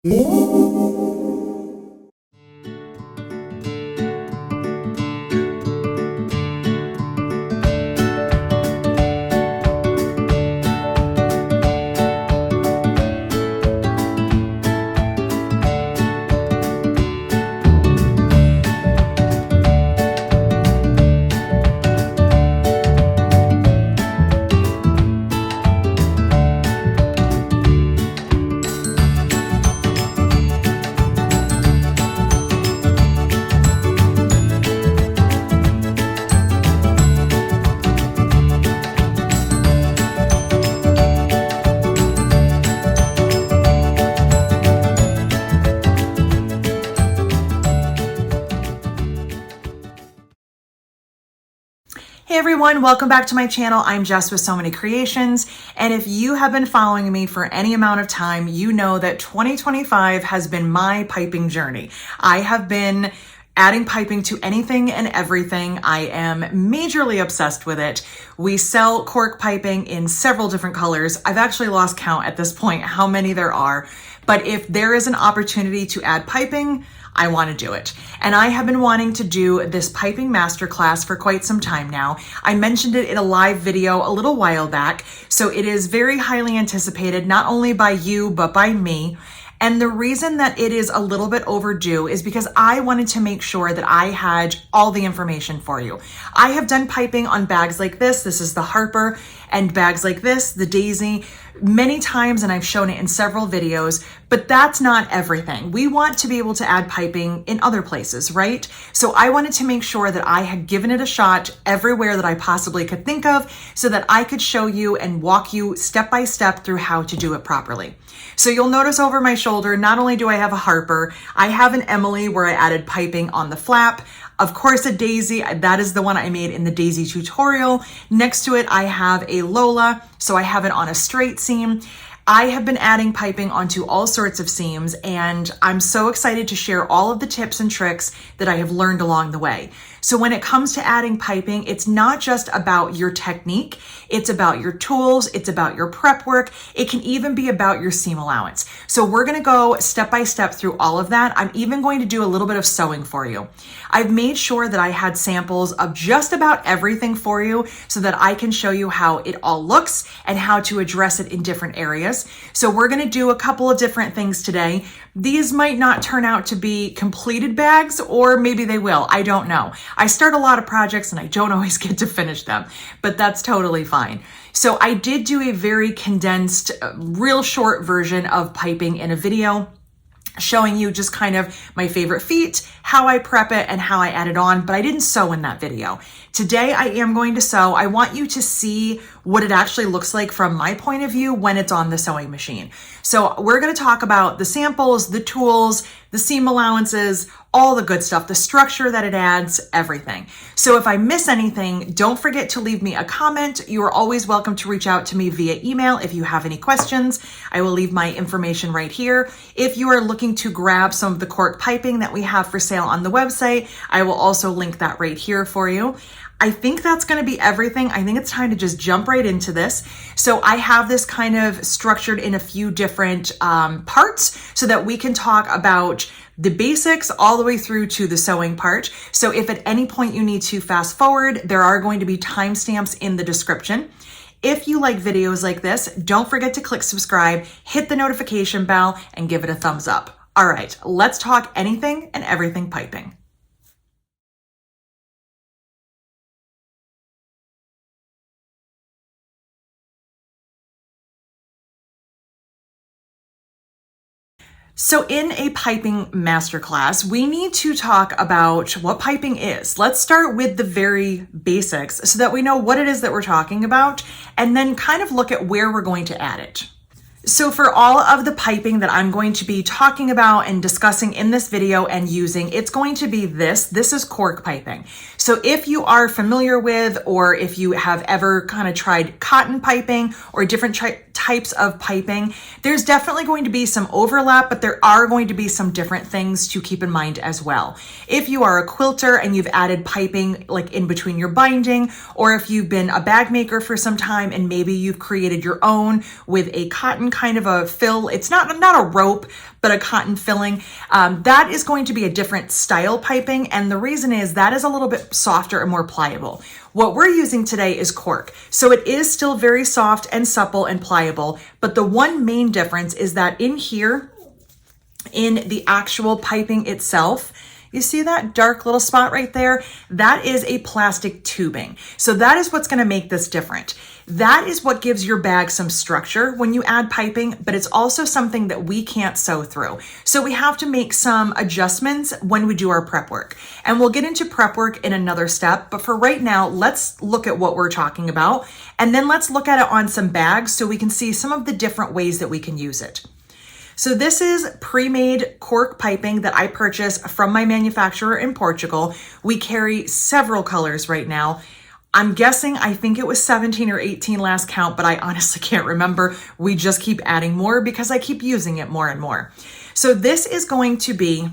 Hey everyone, welcome back to my channel. I'm Jess with So Many Creations, and if you have been following me for any amount of time, you know that 2025 has been my piping journey. I have been adding piping to anything and everything. I am majorly obsessed with it. We sell cork piping in several different colors. I've actually lost count at this point how many there are, but if there is an opportunity to add piping, I want to do it. And I have been wanting to do this piping masterclass for quite some time now. I mentioned it in a live video a little while back, so it is very highly anticipated, not only by you, but by me. And the reason that it is a little bit overdue is because I wanted to make sure that I had all the information for you. I have done piping on bags like this. This is the Harper, and bags like this, the Daisy, many times, and I've shown it in several videos, but that's not everything. We want to be able to add piping in other places, right? So I wanted to make sure that I had given it a shot everywhere that I possibly could think of so that I could show you and walk you step by step through how to do it properly. So you'll notice over my shoulder, not only do I have a Harper, I have an Emily where I added piping on the flap. Of course, a Daisy, that is the one I made in the Daisy tutorial. Next to it, I have a Lola, so I have it on a straight seam. I have been adding piping onto all sorts of seams, and I'm so excited to share all of the tips and tricks that I have learned along the way. So when it comes to adding piping, it's not just about your technique, it's about your tools, it's about your prep work, it can even be about your seam allowance. So we're gonna go step by step through all of that. I'm even going to do a little bit of sewing for you. I've made sure that I had samples of just about everything for you so that I can show you how it all looks and how to address it in different areas. So we're gonna do a couple of different things today. These might not turn out to be completed bags, or maybe they will, I don't know. I start a lot of projects and I don't always get to finish them, but that's totally fine. So I did do a very condensed, real short version of piping in a video, showing you just kind of my favorite feet, how I prep it, and how I add it on, but I didn't sew in that video. Today I am going to sew. I want you to see what it actually looks like from my point of view when it's on the sewing machine. So we're going to talk about the samples, the tools, the seam allowances, all the good stuff, the structure that it adds, everything. So if I miss anything, don't forget to leave me a comment. You are always welcome to reach out to me via email if you have any questions. I will leave my information right here. If you are looking to grab some of the cork piping that we have for sale on the website, I will also link that right here for you. I think that's going to be everything. I think it's time to just jump right into this. So I have this kind of structured in a few different parts so that we can talk about the basics all the way through to the sewing part. So if at any point you need to fast forward, there are going to be timestamps in the description. If you like videos like this, don't forget to click subscribe, hit the notification bell, and give it a thumbs up. All right, let's talk anything and everything piping. So in a piping masterclass, we need to talk about what piping is. Let's start with the very basics so that we know what it is that we're talking about, and then kind of look at where we're going to add it. So for all of the piping that I'm going to be talking about and discussing in this video and using, it's going to be this. This is cork piping. So if you are familiar with, or if you have ever kind of tried cotton piping or different types types of piping, there's definitely going to be some overlap, but there are going to be some different things to keep in mind as well. If you are a quilter and you've added piping like in between your binding, or if you've been a bag maker for some time and maybe you've created your own with a cotton kind of a fill, it's not a rope, but a cotton filling, that is going to be a different style piping. And the reason is that is a little bit softer and more pliable. What we're using today is cork. So it is still very soft and supple and pliable, but the one main difference is that in here, in the actual piping itself, you see that dark little spot right there? That is a plastic tubing. So that is what's gonna make this different. That is what gives your bag some structure when you add piping, but it's also something that we can't sew through. So we have to make some adjustments when we do our prep work. And we'll get into prep work in another step, but for right now, let's look at what we're talking about, and then let's look at it on some bags so we can see some of the different ways that we can use it. So this is pre-made cork piping that I purchased from my manufacturer in Portugal. We carry several colors right now. I'm guessing, I think it was 17 or 18 last count, but I honestly can't remember. We just keep adding more because I keep using it more and more. So this is going to be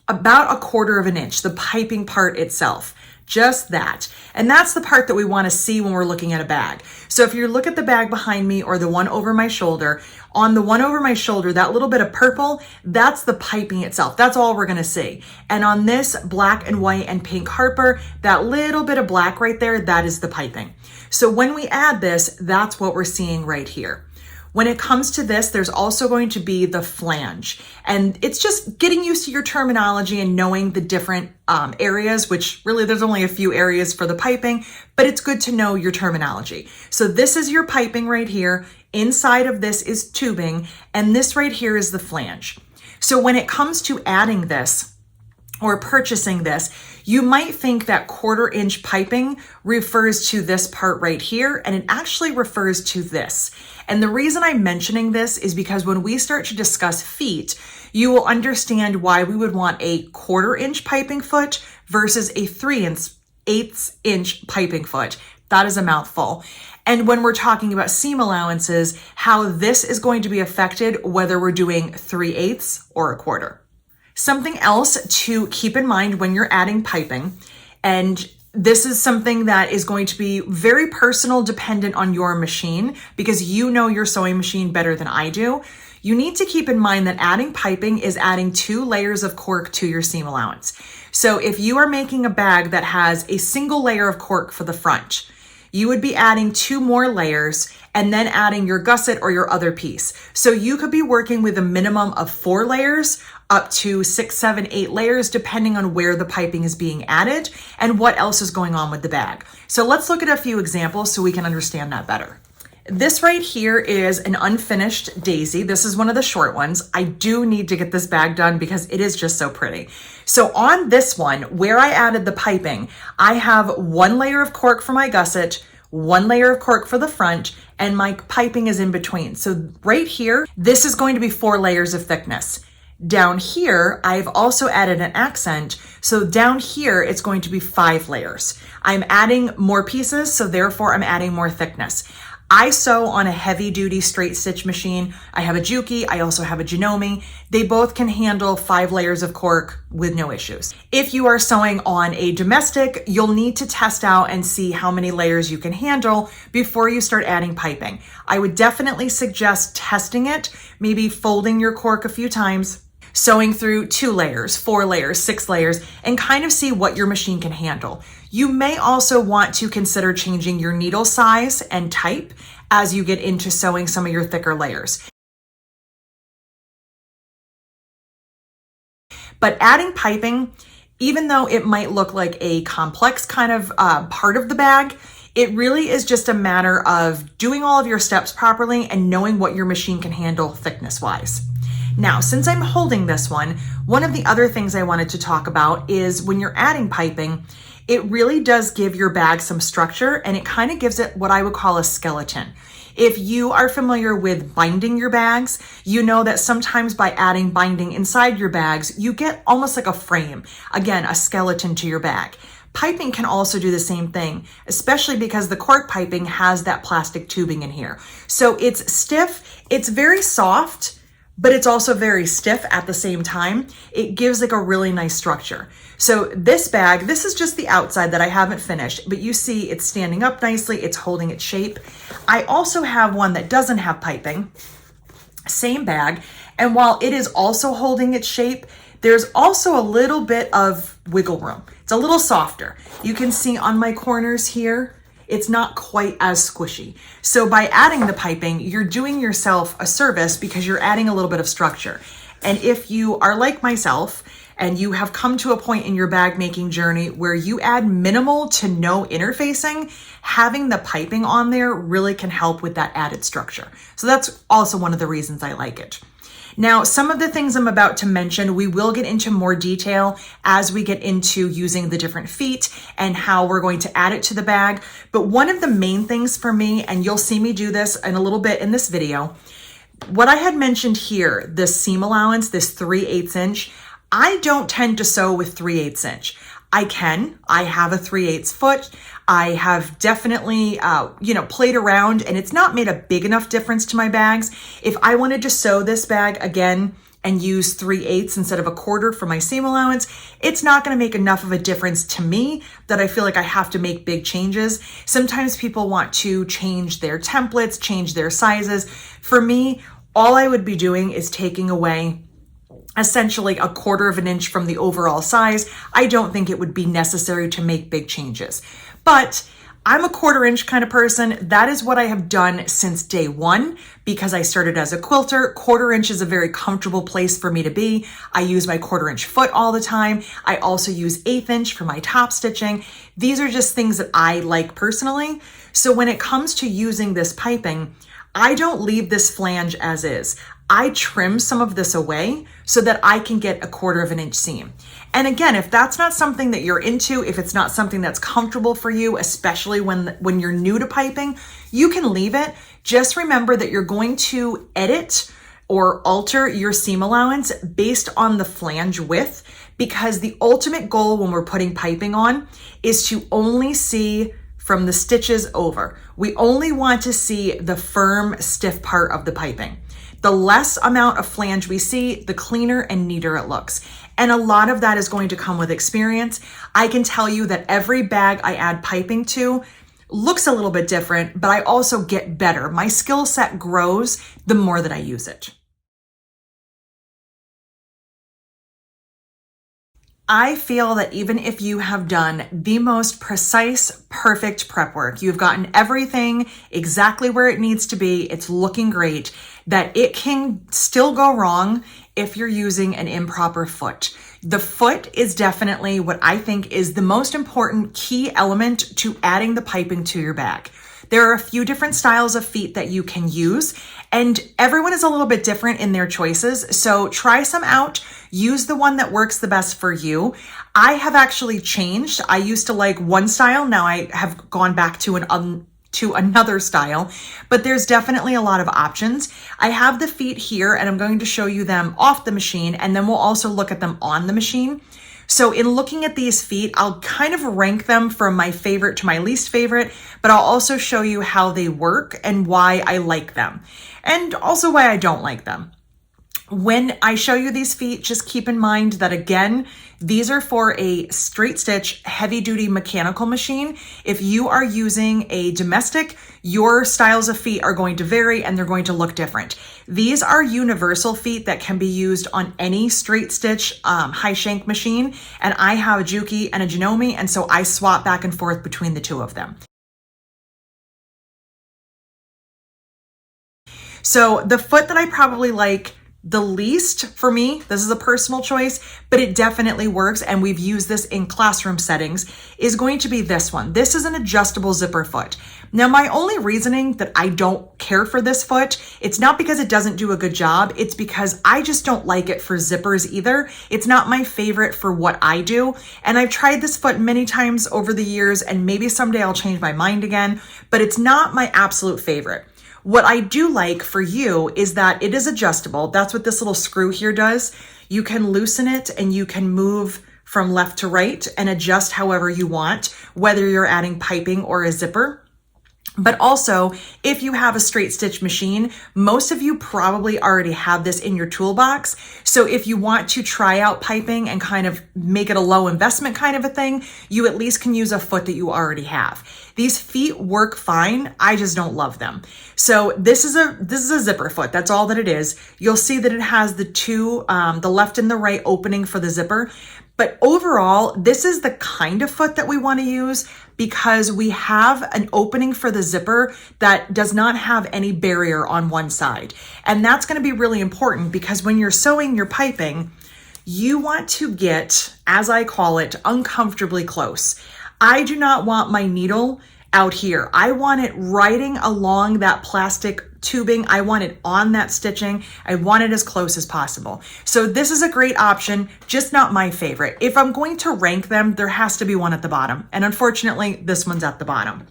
about 1/4 of an inch, the piping part itself. Just that. And that's the part that we want to see when we're looking at a bag. So if you look at the bag behind me or the one over my shoulder, on the one over my shoulder, that little bit of purple, that's the piping itself. That's all we're going to see. And on this black and white and pink Harper, that little bit of black right there, that is the piping. So when we add this, that's what we're seeing right here. When it comes to this, there's also going to be the flange. And it's just getting used to your terminology and knowing the different areas, which really there's only a few areas for the piping, but it's good to know your terminology. So this is your piping right here. Inside of this is tubing, and this right here is the flange. So when it comes to adding this, or purchasing this, you might think that 1/4 inch piping refers to this part right here, and it actually refers to this. And the reason I'm mentioning this is because when we start to discuss feet, you will understand why we would want a 1/4 inch piping foot versus a 3/8 inch piping foot. That is a mouthful. And when we're talking about seam allowances, how this is going to be affected whether we're doing 3/8 or 1/4. Something else to keep in mind when you're adding piping, and this is something that is going to be very personal, dependent on your machine, because you know your sewing machine better than I do. You need to keep in mind that adding piping is adding 2 layers of cork to your seam allowance. So if you are making a bag that has a single layer of cork for the front, you would be adding 2 more layers and then adding your gusset or your other piece. So you could be working with a minimum of 4 layers up to 6, 7, 8 layers, depending on where the piping is being added and what else is going on with the bag. So let's look at a few examples so we can understand that better. This right here is an unfinished daisy. This is one of the short ones. I do need to get this bag done because it is just so pretty. So on this one, where I added the piping, I have 1 layer of cork for my gusset, 1 layer of cork for the front, and my piping is in between. So right here, this is going to be 4 layers of thickness. Down here, I've also added an accent. So down here, it's going to be 5 layers. I'm adding more pieces, so therefore I'm adding more thickness. I sew on a heavy duty straight stitch machine. I have a Juki, I also have a Janome. They both can handle 5 layers of cork with no issues. If you are sewing on a domestic, you'll need to test out and see how many layers you can handle before you start adding piping. I would definitely suggest testing it, maybe folding your cork a few times, sewing through 2 layers, 4 layers, 6 layers, and kind of see what your machine can handle. You may also want to consider changing your needle size and type as you get into sewing some of your thicker layers. But adding piping, even though it might look like a complex kind of part of the bag, it really is just a matter of doing all of your steps properly and knowing what your machine can handle thickness-wise. Now, since I'm holding this one of the other things I wanted to talk about is when you're adding piping, it really does give your bag some structure, and it kind of gives it what I would call a skeleton. If you are familiar with binding your bags, you know that sometimes by adding binding inside your bags, you get almost like a frame, again, a skeleton to your bag. Piping can also do the same thing, especially because the cork piping has that plastic tubing in here. So it's stiff, it's very soft, but it's also very stiff at the same time. It gives like a really nice structure. So this bag, this is just the outside that I haven't finished, but you see it's standing up nicely, it's holding its shape. I also have one that doesn't have piping, same bag, and while it is also holding its shape, there's also a little bit of wiggle room. It's a little softer. You can see on my corners here, it's not quite as squishy. So by adding the piping, you're doing yourself a service because you're adding a little bit of structure. And if you are like myself and you have come to a point in your bag making journey where you add minimal to no interfacing, having the piping on there really can help with that added structure. So that's also one of the reasons I like it. Now, some of the things I'm about to mention, we will get into more detail as we get into using the different feet and how we're going to add it to the bag. But one of the main things for me, and you'll see me do this in a little bit in this video, what I had mentioned here, this seam allowance, this 3/8 inch, I don't tend to sew with 3/8 inch. I have a 3/8 foot. I have definitely, played around, and it's not made a big enough difference to my bags. If I wanted to sew this bag again and use 3/8 instead of a quarter for my seam allowance, it's not going to make enough of a difference to me that I feel like I have to make big changes. Sometimes people want to change their templates, change their sizes. For me, all I would be doing is taking away essentially a quarter of an inch from the overall size. I don't think it would be necessary to make big changes. But I'm a 1/4 inch kind of person. That is what I have done since day one because I started as a quilter. 1/4 inch is a very comfortable place for me to be. I use my 1/4 inch foot all the time. I also use 1/8 inch for my top stitching. These are just things that I like personally. So when it comes to using this piping, I don't leave this flange as is. I trim some of this away so that I can get a 1/4 of an inch seam. And again, if that's not something that you're into, if it's not something that's comfortable for you, especially when you're new to piping, you can leave it. Just remember that you're going to edit or alter your seam allowance based on the flange width, because the ultimate goal when we're putting piping on is to only see from the stitches over. We only want to see the firm, stiff part of the piping. The less amount of flange we see, the cleaner and neater it looks. And a lot of that is going to come with experience. I can tell you that every bag I add piping to looks a little bit different, but I also get better. My skill set grows the more that I use it. I feel that even if you have done the most precise, perfect prep work, you've gotten everything exactly where it needs to be, it's looking great, that it can still go wrong if you're using an improper foot. The foot is definitely what I think is the most important key element to adding the piping to your bag. There are a few different styles of feet that you can use, and everyone is a little bit different in their choices. So try some out, use the one that works the best for you. I have actually changed. I used to like one style. Now I have gone back to another style, but there's definitely a lot of options. I have the feet here and I'm going to show you them off the machine, and then we'll also look at them on the machine. So in looking at these feet, I'll kind of rank them from my favorite to my least favorite, but I'll also show you how they work and why I like them, and also why I don't like them. When I show you these feet, just keep in mind that again, these are for a straight stitch, heavy duty mechanical machine. If you are using a domestic, your styles of feet are going to vary and they're going to look different. These are universal feet that can be used on any straight stitch high shank machine. And I have a Juki and a Janome, and so I swap back and forth between the two of them. So the foot that I probably like the least, for me, this is a personal choice, but it definitely works, and we've used this in classroom settings, is going to be this one. This is an adjustable zipper foot. Now, my only reasoning that I don't care for this foot, it's not because it doesn't do a good job, it's because I just don't like it for zippers either. It's not my favorite for what I do, and I've tried this foot many times over the years, and maybe someday I'll change my mind again, but it's not my absolute favorite. What I do like for you is that it is adjustable. That's what this little screw here does. You can loosen it and you can move from left to right and adjust however you want, whether you're adding piping or a zipper. But also, if you have a straight stitch machine, most of you probably already have this in your toolbox. So if you want to try out piping and kind of make it a low investment kind of a thing, you at least can use a foot that you already have. These feet work fine. I just don't love them. So this is a zipper foot. That's all that it is. You'll see that it has the two, the left and the right opening for the zipper. But overall, this is the kind of foot that we want to use because we have an opening for the zipper that does not have any barrier on one side. And that's going to be really important because when you're sewing your piping, you want to get, as I call it, uncomfortably close. I do not want my needle out here. I want it riding along that plastic tubing. I want it on that stitching. I want it as close as possible. So this is a great option, just not my favorite. If I'm going to rank them, there has to be one at the bottom. And unfortunately, this one's at the bottom.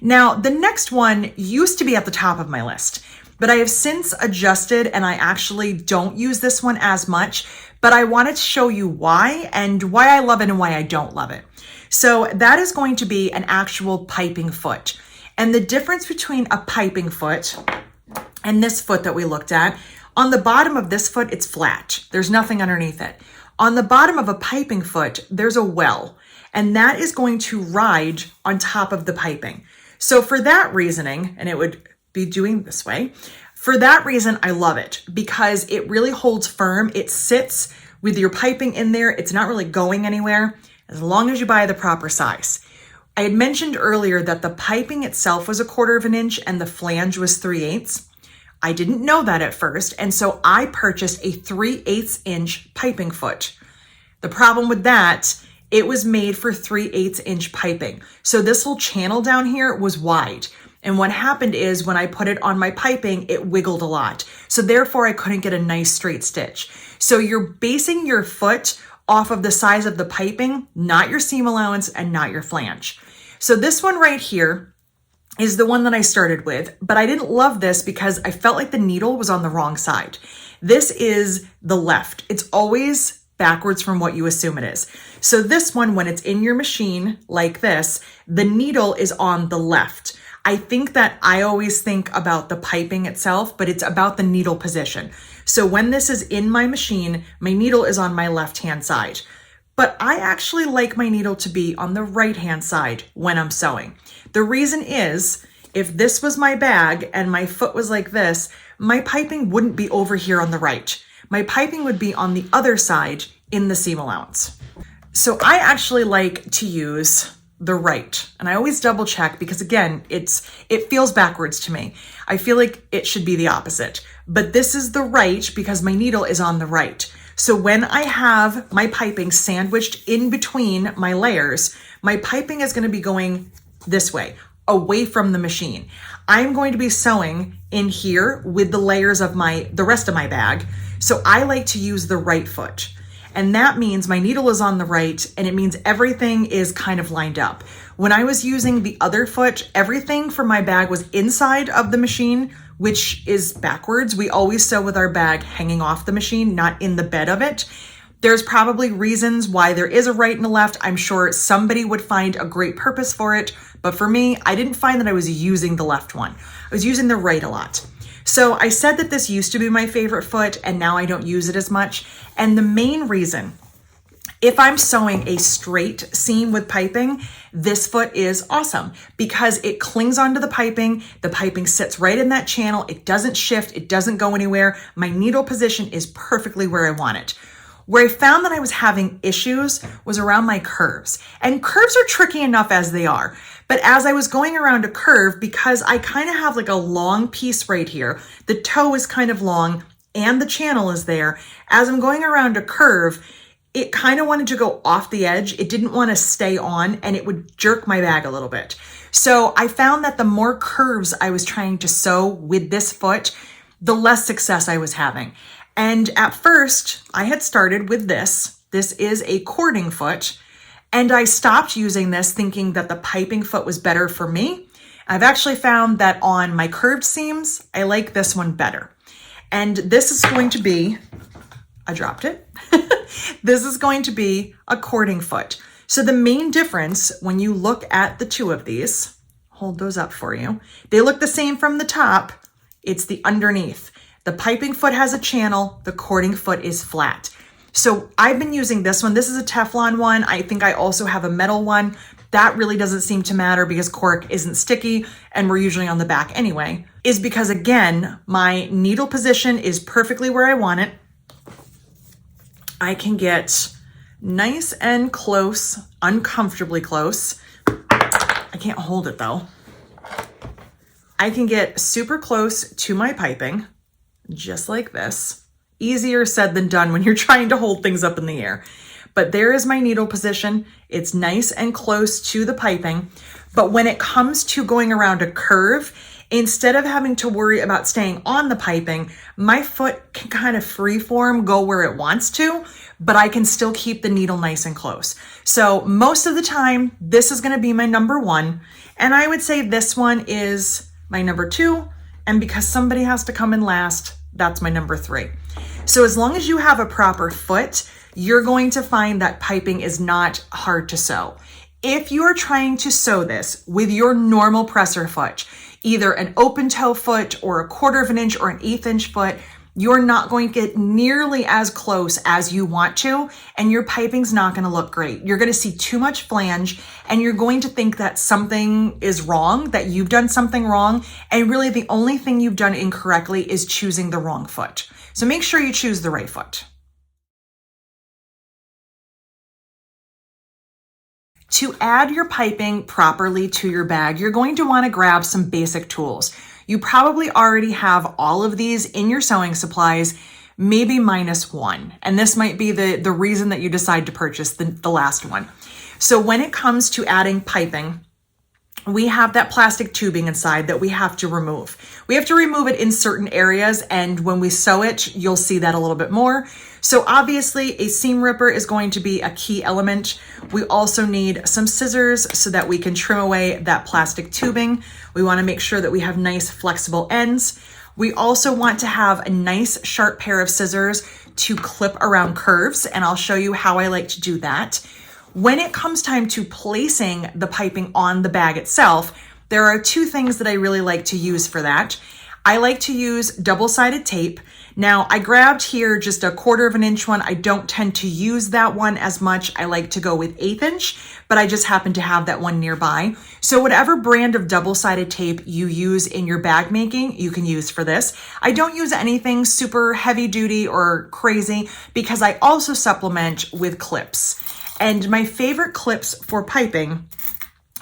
Now, the next one used to be at the top of my list, but I have since adjusted and I actually don't use this one as much, but I wanted to show you why and why I love it and why I don't love it. So that is going to be an actual piping foot. And the difference between a piping foot and this foot that we looked at, on the bottom of this foot, it's flat. There's nothing underneath it. On the bottom of a piping foot, there's a well, and that is going to ride on top of the piping. So for that reasoning, and it would be doing this way, for that reason, I love it because it really holds firm. It sits with your piping in there. It's not really going anywhere as long as you buy the proper size. I had mentioned earlier that the piping itself was 1/4 of an inch and the flange was 3/8. I didn't know that at first, and so I purchased a 3/8 inch piping foot. The problem with that, it was made for 3/8 inch piping. So this little channel down here was wide. And what happened is when I put it on my piping, it wiggled a lot. So therefore I couldn't get a nice straight stitch. So you're basing your foot off of the size of the piping, not your seam allowance and not your flange. So this one right here is the one that I started with, but I didn't love this because I felt like the needle was on the wrong side. This is the left. It's always backwards from what you assume it is. So this one, when it's in your machine like this, the needle is on the left. I think that I always think about the piping itself, but it's about the needle position. So when this is in my machine, my needle is on my left-hand side. But I actually like my needle to be on the right-hand side when I'm sewing. The reason is, if this was my bag and my foot was like this, my piping wouldn't be over here on the right. My piping would be on the other side in the seam allowance. So I actually like to use the right. And I always double check because again, it feels backwards to me. I feel like it should be the opposite, but this is the right because my needle is on the right. So when I have my piping sandwiched in between my layers, my piping is going to be going this way, away from the machine. I'm going to be sewing in here with the layers of the rest of my bag. So I like to use the right foot. And that means my needle is on the right, and it means everything is kind of lined up. When I was using the other foot, everything for my bag was inside of the machine, which is backwards. We always sew with our bag hanging off the machine, not in the bed of it. There's probably reasons why there is a right and a left. I'm sure somebody would find a great purpose for it. But for me, I didn't find that I was using the left one. I was using the right a lot. So I said that this used to be my favorite foot and now I don't use it as much. And the main reason, if I'm sewing a straight seam with piping, this foot is awesome because it clings onto the piping sits right in that channel, it doesn't shift, it doesn't go anywhere. My needle position is perfectly where I want it. Where I found that I was having issues was around my curves. And curves are tricky enough as they are. But as I was going around a curve, because I kind of have like a long piece right here, the toe is kind of long and the channel is there. As I'm going around a curve, it kind of wanted to go off the edge. It didn't want to stay on and it would jerk my bag a little bit. So I found that the more curves I was trying to sew with this foot, the less success I was having. And at first, I had started with this. This is a cording foot, and I stopped using this thinking that the piping foot was better for me. I've actually found that on my curved seams, I like this one better. And this is going to be, I dropped it. This is going to be a cording foot. So the main difference when you look at the two of these, hold those up for you. They look the same from the top. It's the underneath. The piping foot has a channel. The cording foot is flat. So I've been using this one. This is a Teflon one. I think I also have a metal one. That really doesn't seem to matter because cork isn't sticky and we're usually on the back anyway, is because again, my needle position is perfectly where I want it. I can get nice and close, uncomfortably close. I can't hold it though. I can get super close to my piping, just like this. Easier said than done when you're trying to hold things up in the air. But there is my needle position. It's nice and close to the piping. But when it comes to going around a curve, instead of having to worry about staying on the piping, my foot can kind of freeform, go where it wants to, but I can still keep the needle nice and close. So most of the time, this is gonna be my number one. And I would say this one is my number two. And because somebody has to come in last, that's my number three. So as long as you have a proper foot, you're going to find that piping is not hard to sew. If you are trying to sew this with your normal presser foot, either an open toe foot or a 1/4 of an inch or an 1/8 inch foot, you're not going to get nearly as close as you want to, and your piping's not gonna look great. You're gonna see too much flange, and you're going to think that something is wrong, that you've done something wrong, and really the only thing you've done incorrectly is choosing the wrong foot. So make sure you choose the right foot. To add your piping properly to your bag, you're going to want to grab some basic tools. You probably already have all of these in your sewing supplies, maybe minus one. And this might be the reason that you decide to purchase the last one. So when it comes to adding piping, we have that plastic tubing inside that we have to remove. We have to remove it in certain areas, and when we sew it, you'll see that a little bit more. So obviously a seam ripper is going to be a key element. We also need some scissors so that we can trim away that plastic tubing. We want to make sure that we have nice flexible ends. We also want to have a nice sharp pair of scissors to clip around curves, and I'll show you how I like to do that. When it comes time to placing the piping on the bag itself, there are two things that I really like to use for that. I like to use double-sided tape. Now, I grabbed here just a 1/4 of an inch one. I don't tend to use that one as much. I like to go with 1/8 inch, but I just happen to have that one nearby. So whatever brand of double-sided tape you use in your bag making, you can use for this. I don't use anything super heavy duty or crazy because I also supplement with clips. And my favorite clips for piping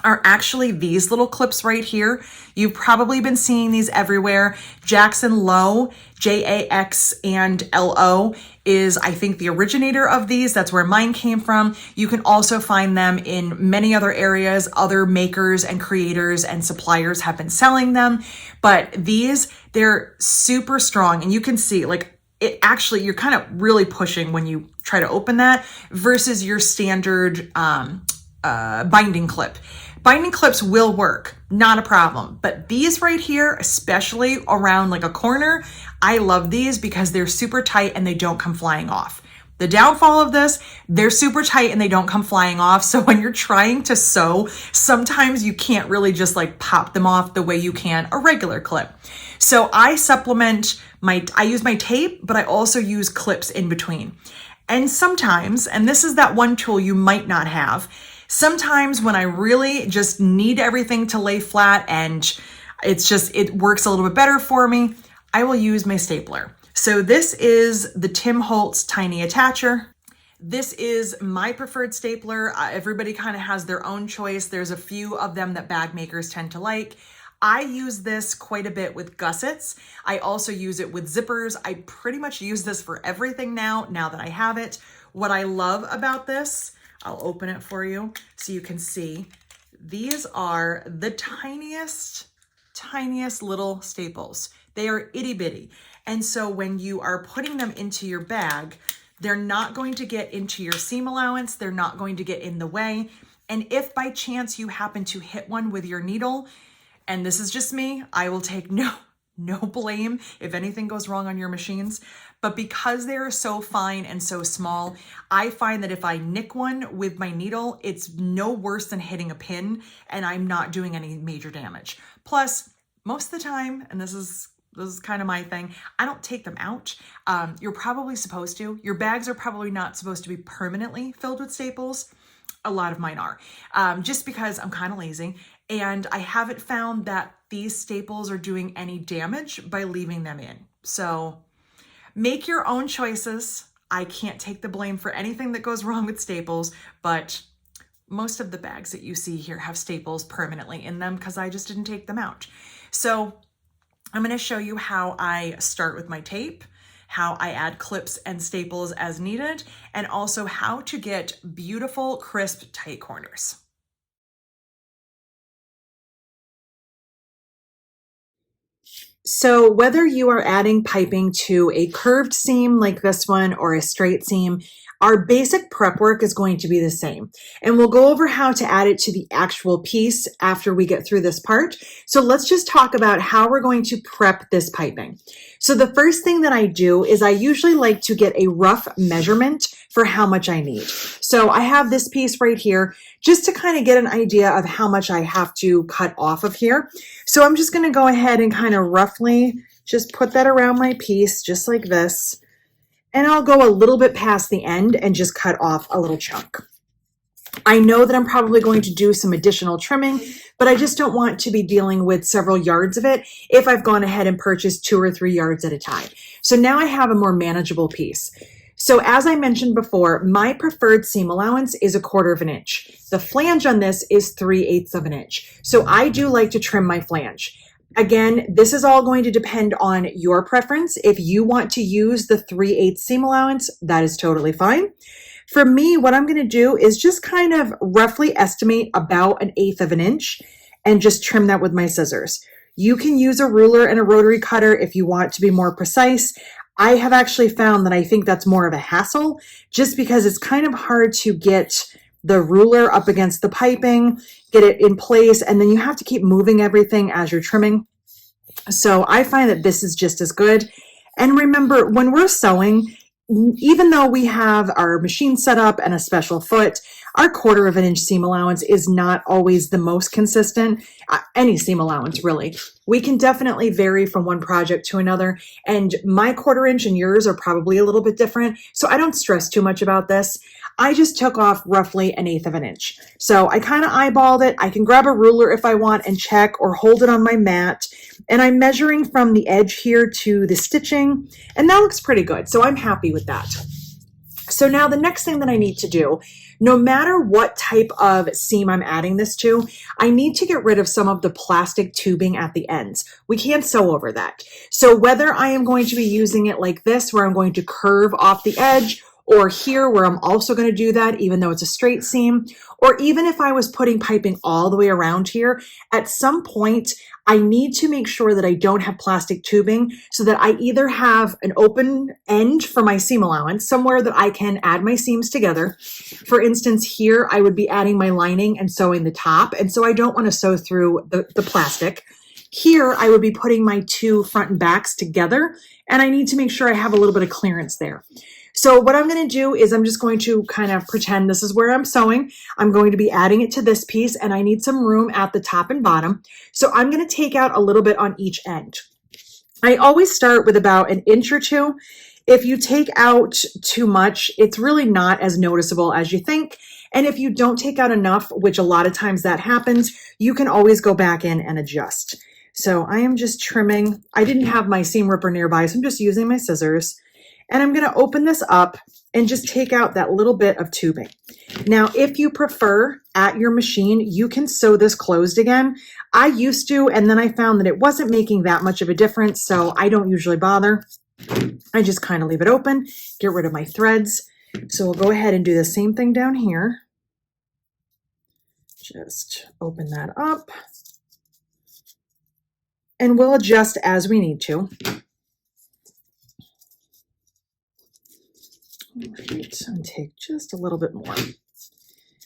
are actually these little clips right here. You've probably been seeing these everywhere. Jackson Low, JAXLO is, I think, the originator of these. That's where mine came from. You can also find them in many other areas. Other makers and creators and suppliers have been selling them. But these, they're super strong. And you can see, like, it actually, you're kind of really pushing when you try to open that versus your standard binding clip. Binding clips will work, not a problem. But these right here, especially around like a corner, I love these because they're super tight and they don't come flying off. The downfall of this, they're super tight and they don't come flying off. So when you're trying to sew, sometimes you can't really just like pop them off the way you can a regular clip. So I supplement I use my tape, but I also use clips in between. And sometimes, and this is that one tool you might not have, sometimes when I really just need everything to lay flat and it works a little bit better for me, I will use my stapler. So this is the Tim Holtz Tiny Attacher. This is my preferred stapler. Everybody kind of has their own choice. There's a few of them that bag makers tend to like. I use this quite a bit with gussets. I also use it with zippers. I pretty much use this for everything now that I have it. What I love about this, I'll open it for you so you can see. These are the tiniest little staples. They are itty bitty. And so when you are putting them into your bag, they're not going to get into your seam allowance. They're not going to get in the way. And if by chance you happen to hit one with your needle, and this is just me, I will take no blame if anything goes wrong on your machines. But because they are so fine and so small, I find that if I nick one with my needle, it's no worse than hitting a pin and I'm not doing any major damage. Plus, most of the time, and this is kind of my thing, I don't take them out. You're probably supposed to. Your bags are probably not supposed to be permanently filled with staples. A lot of mine are, just because I'm kind of lazy and I haven't found that these staples are doing any damage by leaving them in. So make your own choices. I can't take the blame for anything that goes wrong with staples, but most of the bags that you see here have staples permanently in them because I just didn't take them out. So I'm going to show you how I start with my tape, how I add clips and staples as needed, and also how to get beautiful, crisp, tight corners. So whether you are adding piping to a curved seam like this one or a straight seam, our basic prep work is going to be the same. And we'll go over how to add it to the actual piece after we get through this part. So let's just talk about how we're going to prep this piping. So the first thing that I do is I usually like to get a rough measurement for how much I need. So I have this piece right here just to kind of get an idea of how much I have to cut off of here. So I'm just going to go ahead and kind of roughly just put that around my piece just like this. And I'll go a little bit past the end and just cut off a little chunk. I know that I'm probably going to do some additional trimming, but I just don't want to be dealing with several yards of it if I've gone ahead and purchased 2 or 3 yards at a time. So now I have a more manageable piece. So as I mentioned before, my preferred seam allowance is 1/4 of an inch. The flange on this is 3/8 of an inch. So I do like to trim my flange. Again, this is all going to depend on your preference. If you want to use the 3/8 seam allowance, that is totally fine. For me, what I'm going to do is just kind of roughly estimate about 1/8 of an inch and just trim that with my scissors. You can use a ruler and a rotary cutter if you want to be more precise. I have actually found that I think that's more of a hassle just because it's kind of hard to get the ruler up against the piping, get it in place, and then you have to keep moving everything as you're trimming. So I find that this is just as good. And remember, when we're sewing, even though we have our machine set up and a special foot, our 1/4 of an inch seam allowance is not always the most consistent. Any seam allowance, really. We can definitely vary from one project to another, and my 1/4 inch and yours are probably a little bit different, so I don't stress too much about this. I just took off roughly 1/8 of an inch. So I kind of eyeballed it. I can grab a ruler if I want and check or hold it on my mat. And I'm measuring from the edge here to the stitching, and that looks pretty good. So I'm happy with that. So now the next thing that I need to do, no matter what type of seam I'm adding this to, I need to get rid of some of the plastic tubing at the ends. We can't sew over that. So whether I am going to be using it like this, where I'm going to curve off the edge, or here where I'm also going to do that even though it's a straight seam, or even if I was putting piping all the way around here, at some point I need to make sure that I don't have plastic tubing so that I either have an open end for my seam allowance, somewhere that I can add my seams together. For instance, here I would be adding my lining and sewing the top, and so I don't want to sew through the plastic. Here I would be putting my 2 front and backs together, and I need to make sure I have a little bit of clearance there. So what I'm going to do is I'm just going to kind of pretend this is where I'm sewing. I'm going to be adding it to this piece, and I need some room at the top and bottom. So I'm going to take out a little bit on each end. I always start with about 1 inch or 2. If you take out too much, it's really not as noticeable as you think. And if you don't take out enough, which a lot of times that happens, you can always go back in and adjust. So I am just trimming. I didn't have my seam ripper nearby, so I'm just using my scissors. And I'm going to open this up and just take out that little bit of tubing. Now, if you prefer at your machine, you can sew this closed again. I used to, and then I found that it wasn't making that much of a difference, so I don't usually bother. I just kind of leave it open, get rid of my threads. So we'll go ahead and do the same thing down here. Just open that up. And we'll adjust as we need to. All right, and take just a little bit more.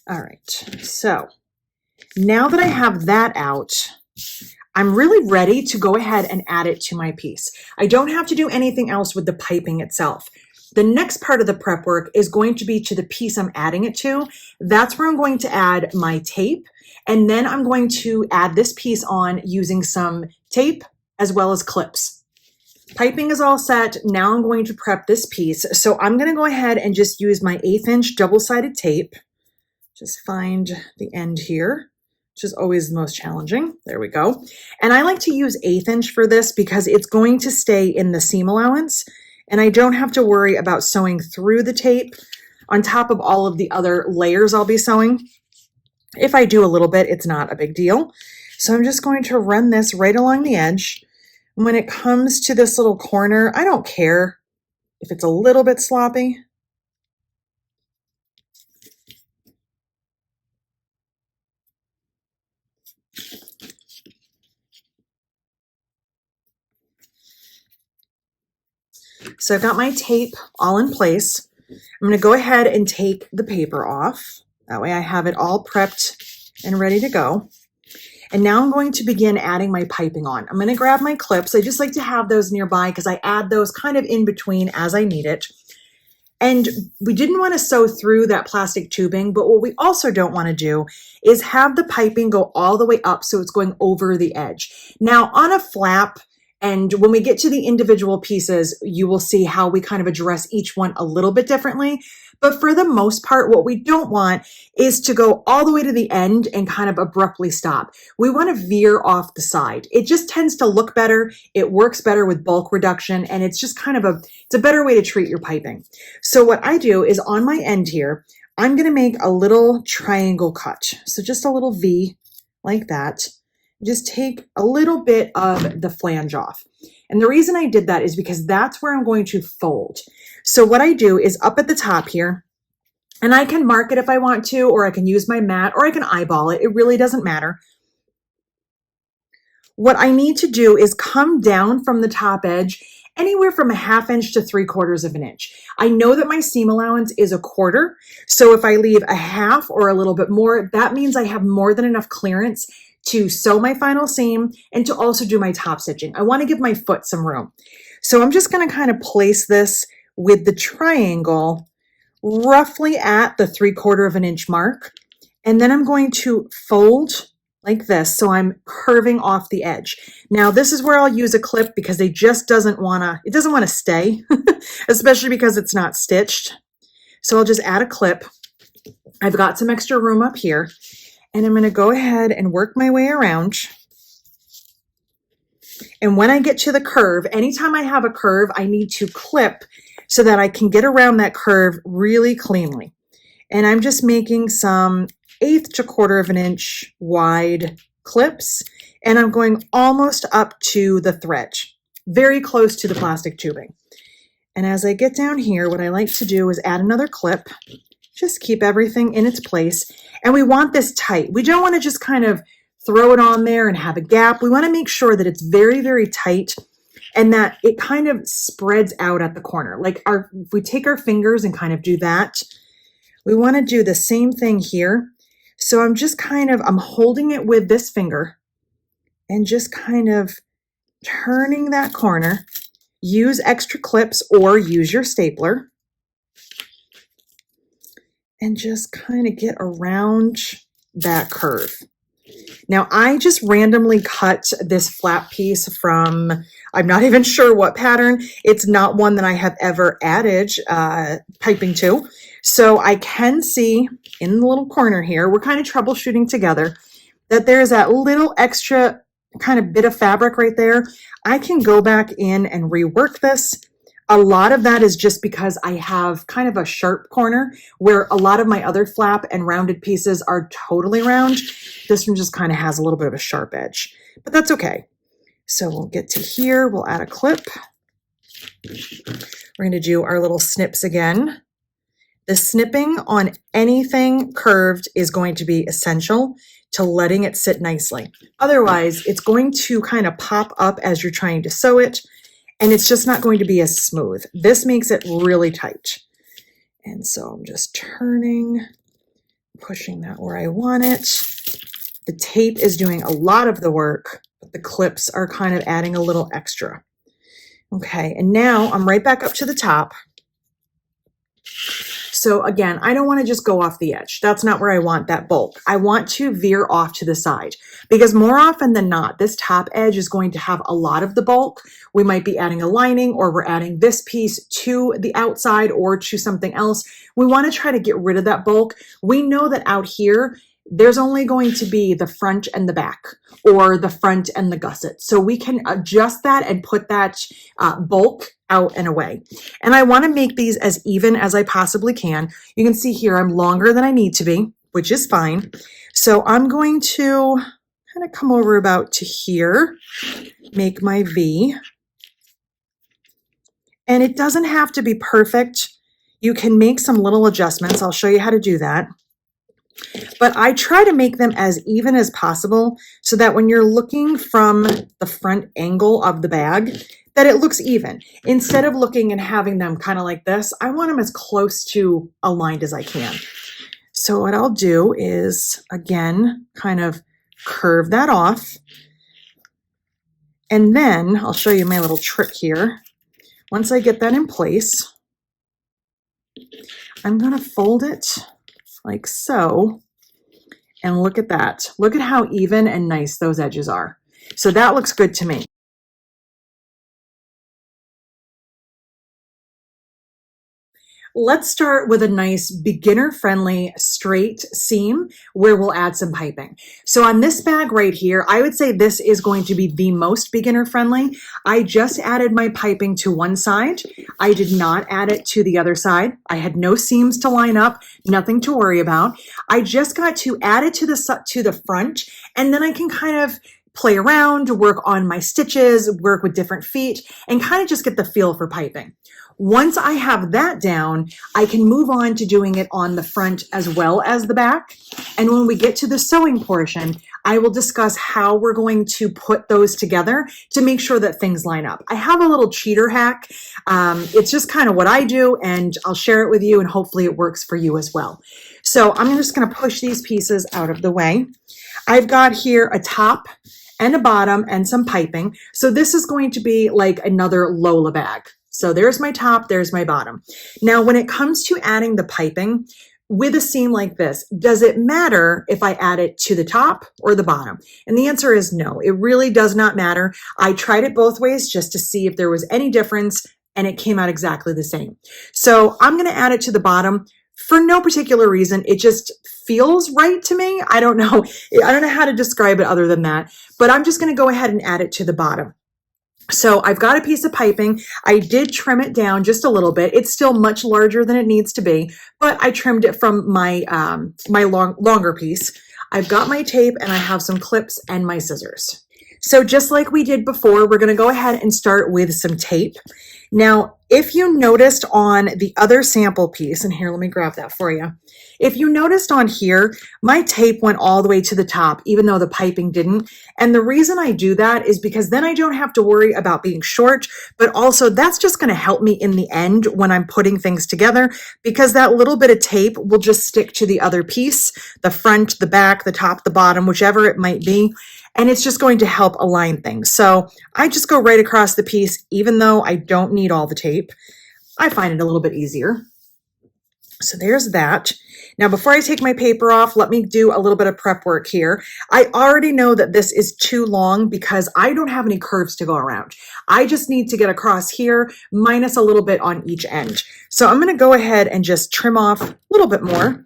All right, so now that I have that out, I'm really ready to go ahead and add it to my piece. I don't have to do anything else with the piping itself. The next part of the prep work is going to be to the piece I'm adding it to. That's where I'm going to add my tape, and then I'm going to add this piece on using some tape as well as clips. Piping is all set. Now I'm going to prep this piece. So I'm going to go ahead and just use my 1/8 inch double-sided tape. Just find the end here, which is always the most challenging. There we go. And I like to use 1/8 inch for this because it's going to stay in the seam allowance, and I don't have to worry about sewing through the tape on top of all of the other layers I'll be sewing. If I do a little bit, it's not a big deal. So I'm just going to run this right along the edge. When it comes to this little corner, I don't care if it's a little bit sloppy. So I've got my tape all in place. I'm going to go ahead and take the paper off. That way I have it all prepped and ready to go. And now I'm going to begin adding my piping on. I'm going to grab my clips. I just like to have those nearby because I add those kind of in between as I need it. And we didn't want to sew through that plastic tubing, but what we also don't want to do is have the piping go all the way up so it's going over the edge. Now on a flap, and when we get to the individual pieces, you will see how we kind of address each one a little bit differently. But for the most part, what we don't want is to go all the way to the end and kind of abruptly stop. We want to veer off the side. It just tends to look better. It works better with bulk reduction, and it's just kind of it's a better way to treat your piping. So what I do is on my end here, I'm going to make a little triangle cut. So just a little V like that. Just take a little bit of the flange off. And the reason I did that is because that's where I'm going to fold. So what I do is up at the top here, and I can mark it if I want to, or I can use my mat, or I can eyeball it. It really doesn't matter. What I need to do is come down from the top edge anywhere from 1/2 inch to 3/4 of an inch. I know that my seam allowance is 1/4. So if I leave 1/2 or a little bit more, that means I have more than enough clearance to sew my final seam and to also do my top stitching. I want to give my foot some room. So I'm just going to kind of place this with the triangle roughly at the 3/4 of an inch mark. And then I'm going to fold like this. So I'm curving off the edge. Now this is where I'll use a clip because it doesn't want to stay, especially because it's not stitched. So I'll just add a clip. I've got some extra room up here. And I'm going to go ahead and work my way around. And when I get to the curve, anytime I have a curve, I need to clip so that I can get around that curve really cleanly. And I'm just making some 1/8 to 1/4 of an inch wide clips. And I'm going almost up to the thread, very close to the plastic tubing. And as I get down here, what I like to do is add another clip. Just keep everything in its place. And we want this tight. We don't want to just kind of throw it on there and have a gap. We want to make sure that it's very, very tight and that it kind of spreads out at the corner. Like if we take our fingers and kind of do that, we want to do the same thing here. So I'm holding it with this finger and just kind of turning that corner. Use extra clips or use your stapler. And just kind of get around that curve. Now I just randomly cut this flap piece from, I'm not even sure what pattern. It's not one that I have ever added piping to. So I can see in the little corner here, we're kind of troubleshooting together, that there's that little extra kind of bit of fabric right there. I can go back in and rework this. A lot of that is just because I have kind of a sharp corner where a lot of my other flap and rounded pieces are totally round. This one just kind of has a little bit of a sharp edge, but that's okay. So we'll get to here, we'll add a clip. We're going to do our little snips again. The snipping on anything curved is going to be essential to letting it sit nicely. Otherwise, it's going to kind of pop up as you're trying to sew it, and it's just not going to be as smooth. This makes it really tight. And so I'm just turning, pushing that where I want it. The tape is doing a lot of the work, but the clips are kind of adding a little extra. Okay, and now I'm right back up to the top. So again, I don't want to just go off the edge. That's not where I want that bulk. I want to veer off to the side because more often than not, this top edge is going to have a lot of the bulk. We might be adding a lining, or we're adding this piece to the outside or to something else. We want to try to get rid of that bulk. We know that out here, there's only going to be the front and the back, or the front and the gusset. So we can adjust that and put that bulk out and away. And I want to make these as even as I possibly can. You can see here I'm longer than I need to be, which is fine. So I'm going to kind of come over about to here, make my V. And it doesn't have to be perfect. You can make some little adjustments. I'll show you how to do that. But I try to make them as even as possible so that when you're looking from the front angle of the bag, that it looks even. Instead of looking and having them kind of like this, I want them as close to aligned as I can. So what I'll do is, again, kind of curve that off. And then I'll show you my little trick here. Once I get that in place, I'm going to fold it like so. And look at that. Look at how even and nice those edges are. So that looks good to me. Let's start with a nice beginner-friendly straight seam where we'll add some piping. So on this bag right here, I would say this is going to be the most beginner-friendly. I just added my piping to one side. I did not add it to the other side. I had no seams to line up, nothing to worry about. I just got to add it to the front, and then I can kind of play around, work on my stitches, work with different feet, and kind of just get the feel for piping. Once I have that down, I can move on to doing it on the front as well as the back. And when we get to the sewing portion, I will discuss how we're going to put those together to make sure that things line up. I have a little cheater hack. It's just kind of what I do, and I'll share it with you, and hopefully it works for you as well. So I'm just going to push these pieces out of the way. I've got here a top and a bottom and some piping. So this is going to be like another Lola bag. So there's my top, there's my bottom. Now, when it comes to adding the piping with a seam like this, does it matter if I add it to the top or the bottom? And the answer is no, it really does not matter. I tried it both ways just to see if there was any difference, and it came out exactly the same. So I'm going to add it to the bottom for no particular reason. It just feels right to me. I don't know how to describe it other than that, but I'm just going to go ahead and add it to the bottom. So I've got a piece of piping. I did trim it down just a little bit. It's still much larger than it needs to be, but I trimmed it from my longer piece. I've got my tape, and I have some clips and my scissors. So just like we did before, we're going to go ahead and start with some tape. Now, if you noticed on the other sample piece, and here, let me grab that for you. If you noticed on here, my tape went all the way to the top, even though the piping didn't. And the reason I do that is because then I don't have to worry about being short, but also that's just going to help me in the end when I'm putting things together, because that little bit of tape will just stick to the other piece, the front, the back, the top, the bottom, whichever it might be. And it's just going to help align things. So I just go right across the piece, even though I don't need all the tape. I find it a little bit easier. So there's that. Now, before I take my paper off, let me do a little bit of prep work here. I already know that this is too long because I don't have any curves to go around. I just need to get across here minus a little bit on each end. So I'm going to go ahead and just trim off a little bit more.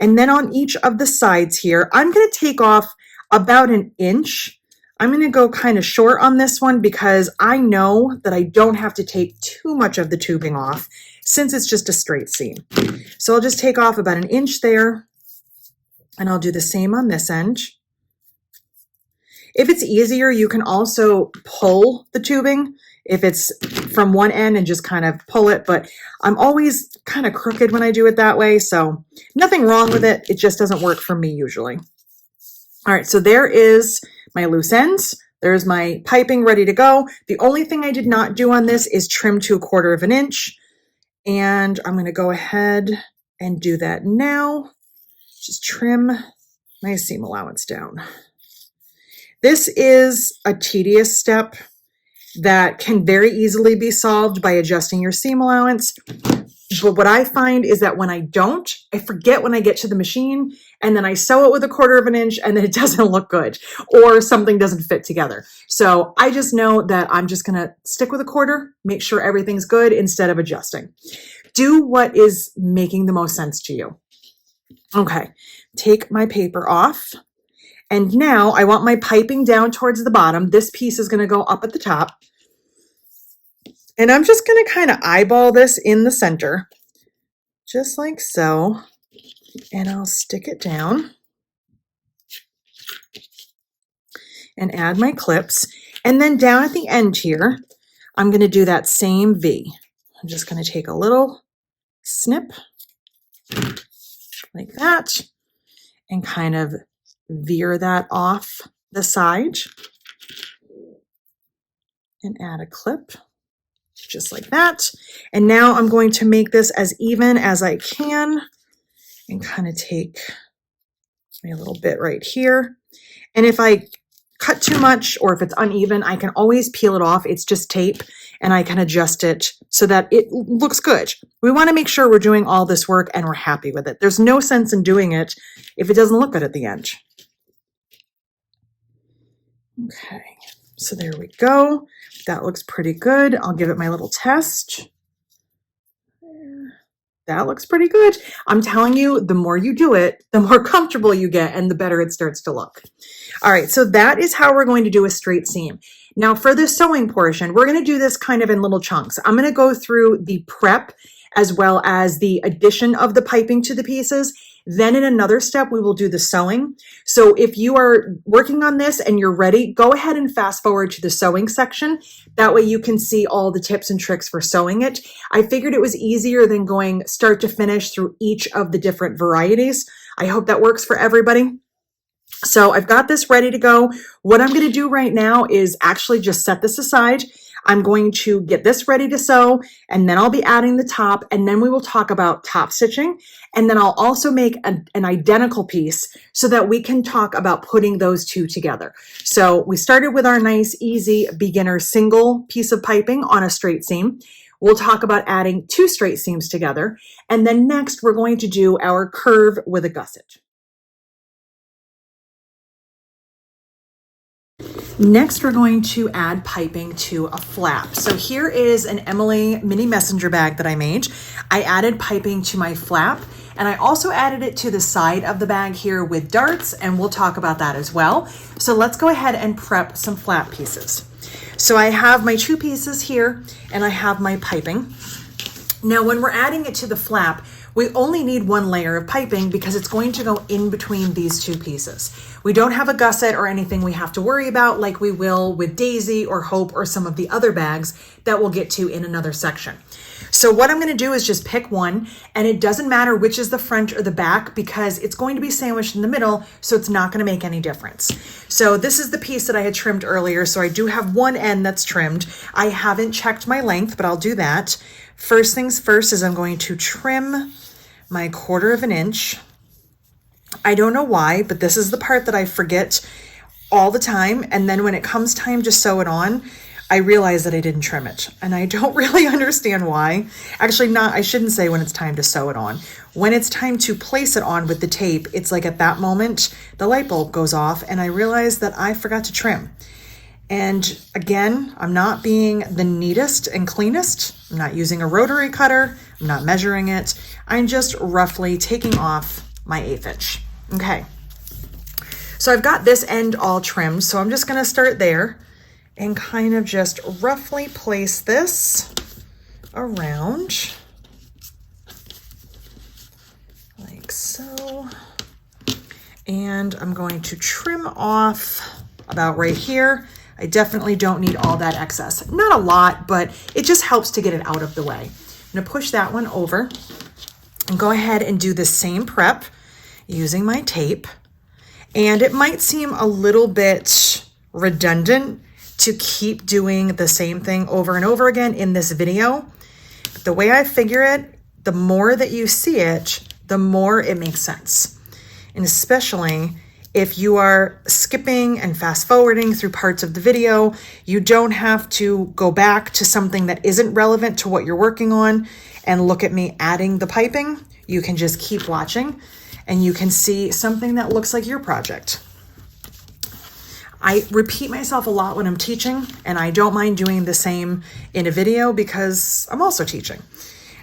And then on each of the sides here, I'm going to take off about an inch. I'm going to go kind of short on this one because I know that I don't have to take too much of the tubing off since it's just a straight seam. So I'll just take off about an inch there, and I'll do the same on this end. If it's easier, you can also pull the tubing if it's from one end and just kind of pull it, but I'm always kind of crooked when I do it that way, so nothing wrong with it. It just doesn't work for me usually. All right, so there is my loose ends. There's my piping ready to go. The only thing I did not do on this is trim to 1/4 of an inch. And I'm going to go ahead and do that now. Just trim my seam allowance down. This is a tedious step that can very easily be solved by adjusting your seam allowance. But what I find is that when I don't, I forget when I get to the machine, and then I sew it with 1/4 of an inch and then it doesn't look good or something doesn't fit together. So I just know that I'm just going to stick with 1/4, make sure everything's good instead of adjusting. Do what is making the most sense to you. Okay, take my paper off. And now I want my piping down towards the bottom. This piece is going to go up at the top. And I'm just going to kind of eyeball this in the center, just like so. And I'll stick it down and add my clips. And then down at the end here, I'm going to do that same V. I'm just going to take a little snip like that and kind of veer that off the side and add a clip just like that. And now I'm going to make this as even as I can and kind of take a little bit right here. And if I cut too much or if it's uneven, I can always peel it off. It's just tape, and I can adjust it so that it looks good. We want to make sure we're doing all this work and we're happy with it. There's no sense in doing it if it doesn't look good at the end. Okay, so there we go. That looks pretty good. I'll give it my little test. That looks pretty good. I'm telling you, the more you do it, the more comfortable you get and the better it starts to look. All right, so that is how we're going to do a straight seam. Now for the sewing portion, we're going to do this kind of in little chunks. I'm going to go through the prep as well as the addition of the piping to the pieces. Then in another step, we will do the sewing. So if you are working on this and you're ready, go ahead and fast forward to the sewing section. That way you can see all the tips and tricks for sewing it. I figured it was easier than going start to finish through each of the different varieties. I hope that works for everybody. So I've got this ready to go. What I'm going to do right now is actually just set this aside. I'm going to get this ready to sew, and then I'll be adding the top, and then we will talk about top stitching. And then I'll also make an identical piece so that we can talk about putting those two together. So we started with our nice, easy beginner single piece of piping on a straight seam. We'll talk about adding 2 straight seams together. And then next we're going to do our curve with a gusset. Next, we're going to add piping to a flap. So here is an Emily mini messenger bag that I made. I added piping to my flap, and I also added it to the side of the bag here with darts, and we'll talk about that as well. So let's go ahead and prep some flap pieces. So I have my 2 pieces here, and I have my piping. Now, when we're adding it to the flap, we only need 1 layer of piping because it's going to go in between these 2 pieces. We don't have a gusset or anything we have to worry about like we will with Daisy or Hope or some of the other bags that we'll get to in another section. So what I'm going to do is just pick one, and it doesn't matter which is the front or the back because it's going to be sandwiched in the middle, so it's not going to make any difference. So this is the piece that I had trimmed earlier, so I do have one end that's trimmed. I haven't checked my length, but I'll do that. First things first is I'm going to trim my 1/4 of an inch. I don't know why, but this is the part that I forget all the time. And then when it comes time to sew it on, I realize that I didn't trim it. And I don't really understand why. Actually, I shouldn't say when it's time to sew it on. When it's time to place it on with the tape, it's like at that moment, the light bulb goes off and I realize that I forgot to trim. And again, I'm not being the neatest and cleanest. I'm not using a rotary cutter. I'm not measuring it. I'm just roughly taking off my 1/8 inch. Okay. So I've got this end all trimmed. So I'm just going to start there and kind of just roughly place this around like so. And I'm going to trim off about right here. I definitely don't need all that excess. Not a lot, but it just helps to get it out of the way. I'm gonna push that one over and go ahead and do the same prep using my tape. And it might seem a little bit redundant to keep doing the same thing over and over again in this video. But the way I figure it, the more that you see it, the more it makes sense. And especially If you are skipping and fast forwarding through parts of the video, you don't have to go back to something that isn't relevant to what you're working on and look at me adding the piping. You can just keep watching and you can see something that looks like your project. I repeat myself a lot when I'm teaching, and I don't mind doing the same in a video because I'm also teaching.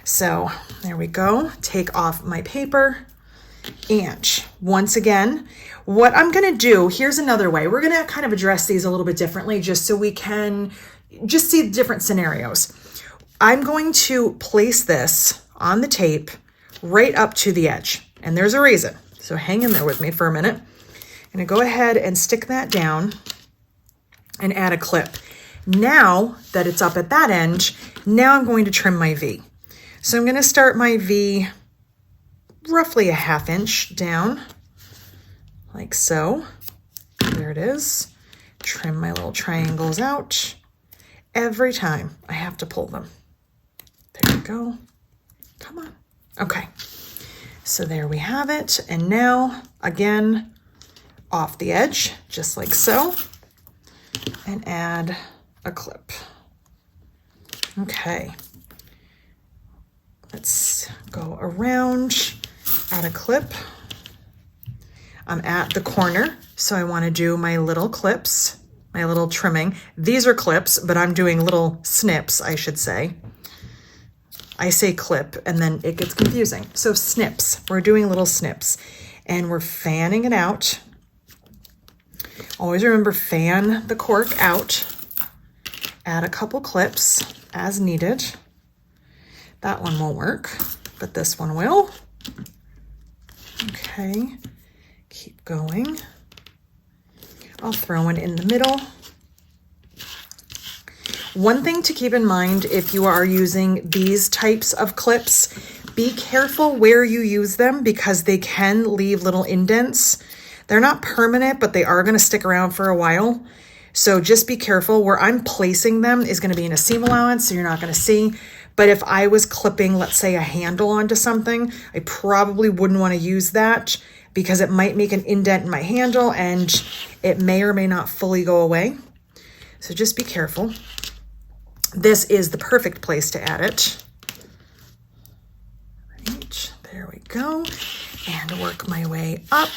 So there we go. Take off my paper. And once again, what I'm going to do, here's another way. We're going to kind of address these a little bit differently just so we can just see the different scenarios. I'm going to place this on the tape right up to the edge. And there's a reason. So hang in there with me for a minute. I'm going to go ahead and stick that down and add a clip. Now that it's up at that end, now I'm going to trim my V. So I'm going to start my V roughly a 1/2 inch down, like so. There it is. Trim my little triangles out. Every time I have to pull them. There we go. Come on. Okay. So there we have it. And now, again, off the edge, just like so, and add a clip. Okay. Let's go around, add a clip. I'm at the corner, so I want to do my little clips, my little trimming. These are clips, but I'm doing little snips, I should say. I say clip, and then it gets confusing. So snips, we're doing little snips, and we're fanning it out. Always remember, fan the cork out. Add a couple clips as needed. That one won't work, but this one will. Okay, keep going. I'll throw one in the middle. One thing to keep in mind if you are using these types of clips, be careful where you use them because they can leave little indents. They're not permanent, but they are going to stick around for a while. So just be careful. Where I'm placing them is going to be in a seam allowance, so you're not going to see. But if I was clipping, let's say, a handle onto something, I probably wouldn't want to use that because it might make an indent in my handle and it may or may not fully go away. So just be careful. This is the perfect place to add it. Right, there we go. And work my way up.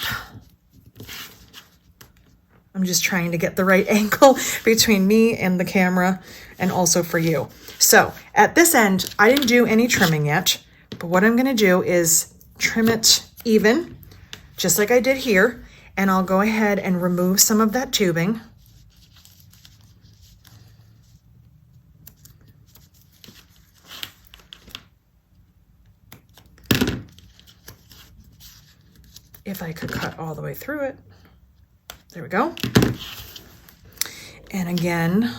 I'm just trying to get the right angle between me and the camera and also for you. So at this end, I didn't do any trimming yet, but what I'm going to do is trim it even, just like I did here, and I'll go ahead and remove some of that tubing. If I could cut all the way through it. There we go. And again,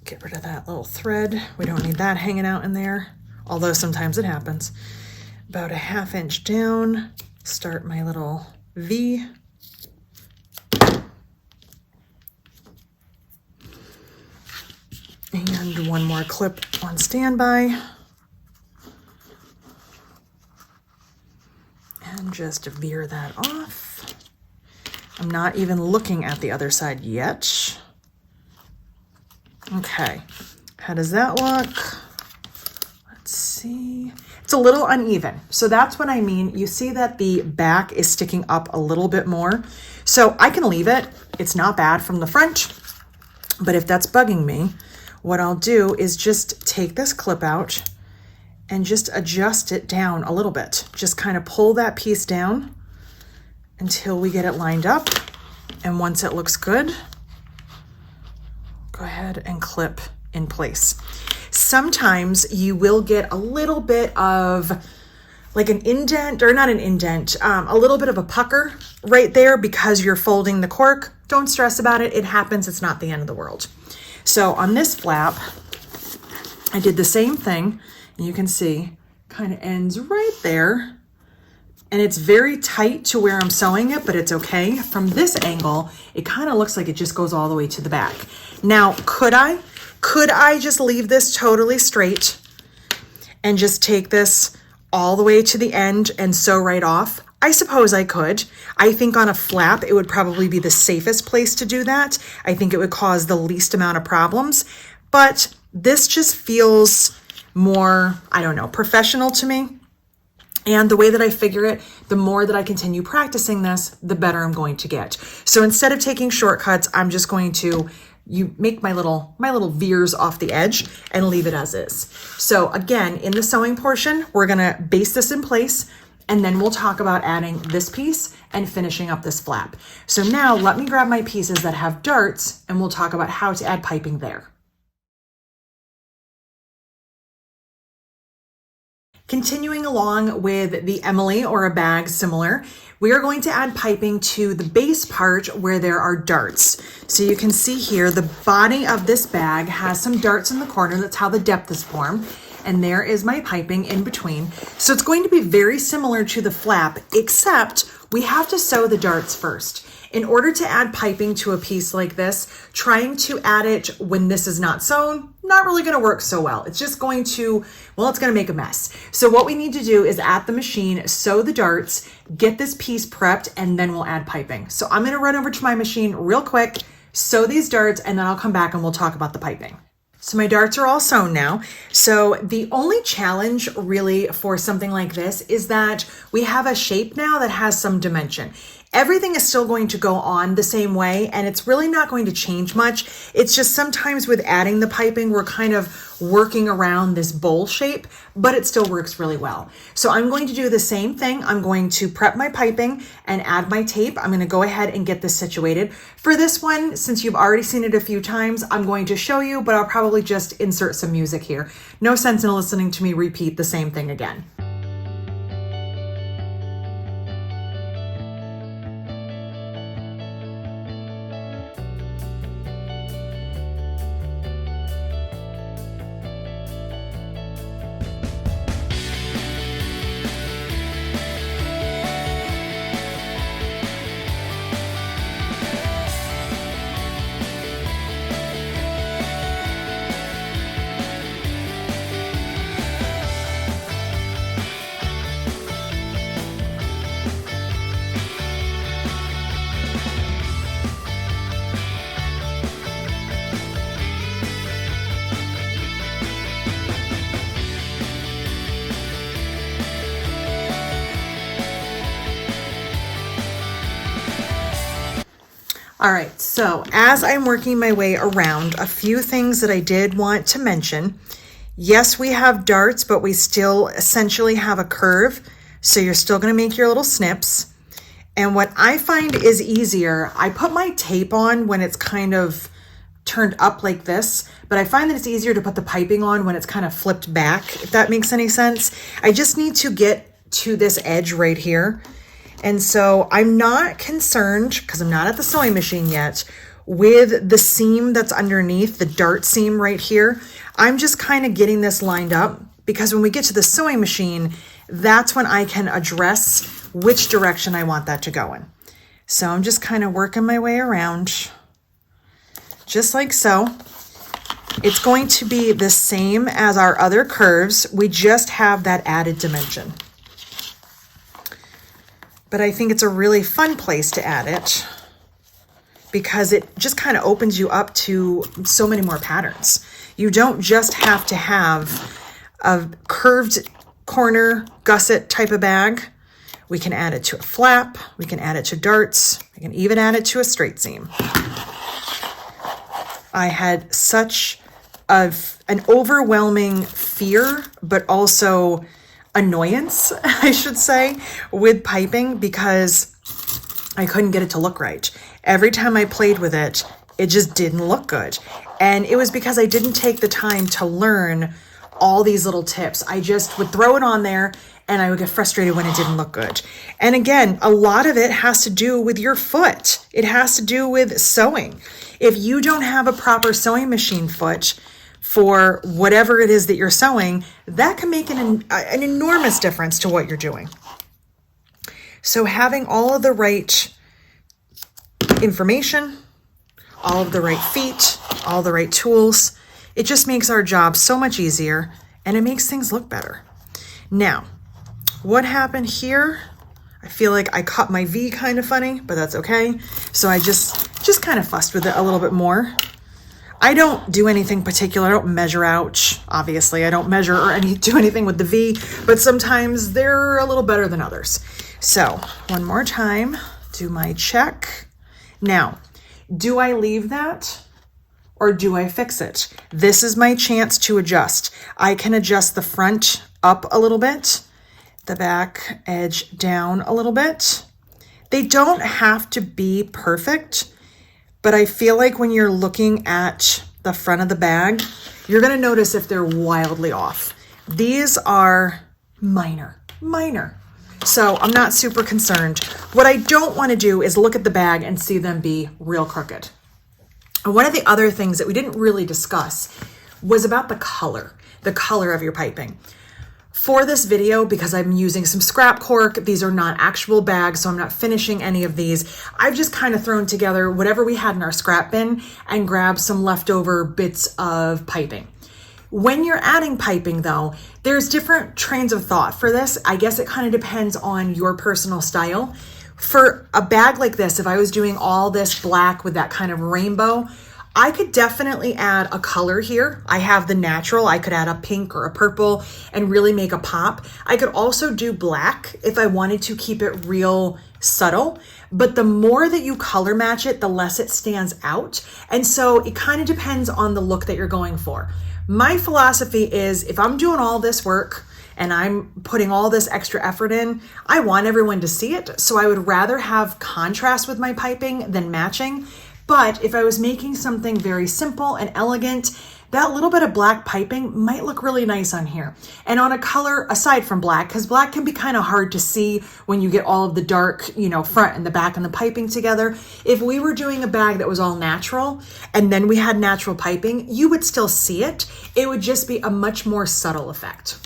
get rid of that little thread. We don't need that hanging out in there, although sometimes it happens. About a 1/2 inch down, start my little V. And one more clip on standby. And just veer that off. I'm not even looking at the other side yet. Okay, how does that look? Let's see. It's a little uneven. So that's what I mean. You see that the back is sticking up a little bit more. So I can leave it. It's not bad from the front. But if that's bugging me, what I'll do is just take this clip out and just adjust it down a little bit. Just kind of pull that piece down until we get it lined up. And once it looks good, go ahead and clip in place. Sometimes you will get a little bit of like an indent, or not an indent, a little bit of a pucker right there because you're folding the cork. Don't stress about it. It happens. It's not the end of the world. So on this flap, I did the same thing. You can see kind of ends right there. And it's very tight to where I'm sewing it, but it's okay. From this angle, it kind of looks like it just goes all the way to the back. Now, could I just leave this totally straight and just take this all the way to the end and sew right off? I suppose I could. I think on a flap, it would probably be the safest place to do that. I think it would cause the least amount of problems, but this just feels more, I don't know, professional to me. And the way that I figure it, the more that I continue practicing this, the better I'm going to get. So instead of taking shortcuts, I'm just going to make my little veers off the edge and leave it as is. So again, in the sewing portion, we're gonna base this in place, and then we'll talk about adding this piece and finishing up this flap. So now let me grab my pieces that have darts, and we'll talk about how to add piping there. Continuing along with the Emily or a bag similar, we are going to add piping to the base part where there are darts. So you can see here, the body of this bag has some darts in the corner. That's how the depth is formed. And there is my piping in between. So it's going to be very similar to the flap, except we have to sew the darts first. In order to add piping to a piece like this, trying to add it when this is not sewn, not really gonna work so well. It's just going to, well, it's gonna make a mess. So what we need to do is at the machine, sew the darts, get this piece prepped, and then we'll add piping. So I'm gonna run over to my machine real quick, sew these darts, and then I'll come back and we'll talk about the piping. So my darts are all sewn now. So the only challenge really for something like this is that we have a shape now that has some dimension. Everything is still going to go on the same way, and it's really not going to change much. It's just sometimes with adding the piping, we're kind of working around this bowl shape, but it still works really well. So I'm going to do the same thing. I'm going to prep my piping and add my tape. I'm going to go ahead and get this situated. For this one, since you've already seen it a few times, I'm going to show you, but I'll probably just insert some music here. No sense in listening to me repeat the same thing again. All right, so as I'm working my way around, a few things that I did want to mention. Yes, we have darts, but we still essentially have a curve. So you're still gonna make your little snips. And what I find is easier, I put my tape on when it's kind of turned up like this, but I find that it's easier to put the piping on when it's kind of flipped back, if that makes any sense. I just need to get to this edge right here. And so I'm not concerned, because I'm not at the sewing machine yet, with the seam that's underneath, the dart seam right here. I'm just kind of getting this lined up, because when we get to the sewing machine, that's when I can address which direction I want that to go in. So I'm just kind of working my way around, just like so. It's going to be the same as our other curves. We just have that added dimension. But I think it's a really fun place to add it because it just kind of opens you up to so many more patterns. You don't just have to have a curved corner gusset type of bag. We can add it to a flap. We can add it to darts. We can even add it to a straight seam. I had such an overwhelming fear, but also annoyance, I should say, with piping because I couldn't get it to look right. Every time I played with it, it just didn't look good. And it was because I didn't take the time to learn all these little tips. I just would throw it on there and I would get frustrated when it didn't look good. And again, a lot of it has to do with your foot. It has to do with sewing. If you don't have a proper sewing machine foot for whatever it is that you're sewing, that can make an enormous difference to what you're doing. So having all of the right information, all of the right feet, all the right tools, it just makes our job so much easier and it makes things look better. Now, what happened here? I feel like I cut my V kind of funny, but that's okay. So I just kind of fussed with it a little bit more. I don't do anything particular. I don't measure out, obviously. I don't measure or do anything with the V, but sometimes they're a little better than others. So one more time, do my check. Now, do I leave that or do I fix it? This is my chance to adjust. I can adjust the front up a little bit, the back edge down a little bit. They don't have to be perfect, but I feel like when you're looking at the front of the bag, you're gonna notice if they're wildly off. These are minor. So I'm not super concerned. What I don't wanna do is look at the bag and see them be real crooked. And one of the other things that we didn't really discuss was about the color of your piping. For this video, because I'm using some scrap cork, these are not actual bags, so I'm not finishing any of these. I've just kind of thrown together whatever we had in our scrap bin and grabbed some leftover bits of piping. When you're adding piping though, there's different trains of thought for this. I guess it kind of depends on your personal style. For a bag like this, if I was doing all this black with that kind of rainbow, I could definitely add a color here. I have the natural. I could add a pink or a purple and really make a pop. I could also do black if I wanted to keep it real subtle. But the more that you color match it, the less it stands out. And so it kind of depends on the look that you're going for. My philosophy is if I'm doing all this work and I'm putting all this extra effort in, I want everyone to see it. So I would rather have contrast with my piping than matching. But if I was making something very simple and elegant, that little bit of black piping might look really nice on here. And on a color aside from black, because black can be kind of hard to see when you get all of the dark, front and the back and the piping together. If we were doing a bag that was all natural and then we had natural piping, you would still see it. It would just be a much more subtle effect.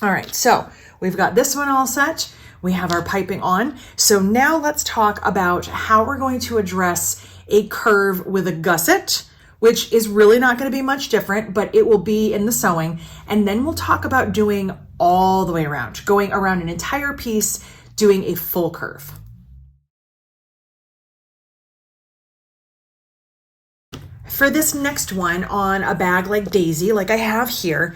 All right, so we've got this one all set. We have our piping on. So now let's talk about how we're going to address a curve with a gusset, which is really not going to be much different, but it will be in the sewing. And then we'll talk about doing all the way around, going around an entire piece, doing a full curve. For this next one on a bag like Daisy, like I have here,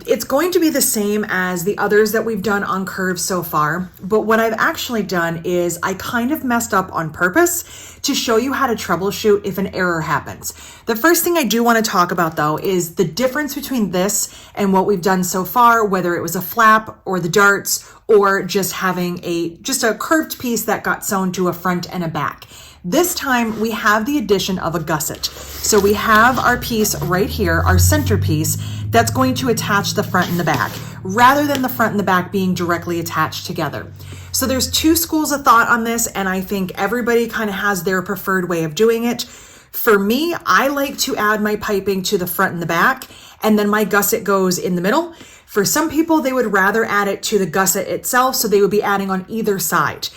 it's going to be the same as the others that we've done on curves so far, but what I've actually done is I kind of messed up on purpose to show you how to troubleshoot if an error happens. The first thing I do want to talk about though is the difference between this and what we've done so far, whether it was a flap or the darts or just having just a curved piece that got sewn to a front and a back. This time we have the addition of a gusset. So we have our piece right here, our centerpiece, that's going to attach the front and the back, rather than the front and the back being directly attached together. So there's two schools of thought on this, and I think everybody kind of has their preferred way of doing it. For me, I like to add my piping to the front and the back, and then my gusset goes in the middle. For some people, they would rather add it to the gusset itself, so they would be adding on either side.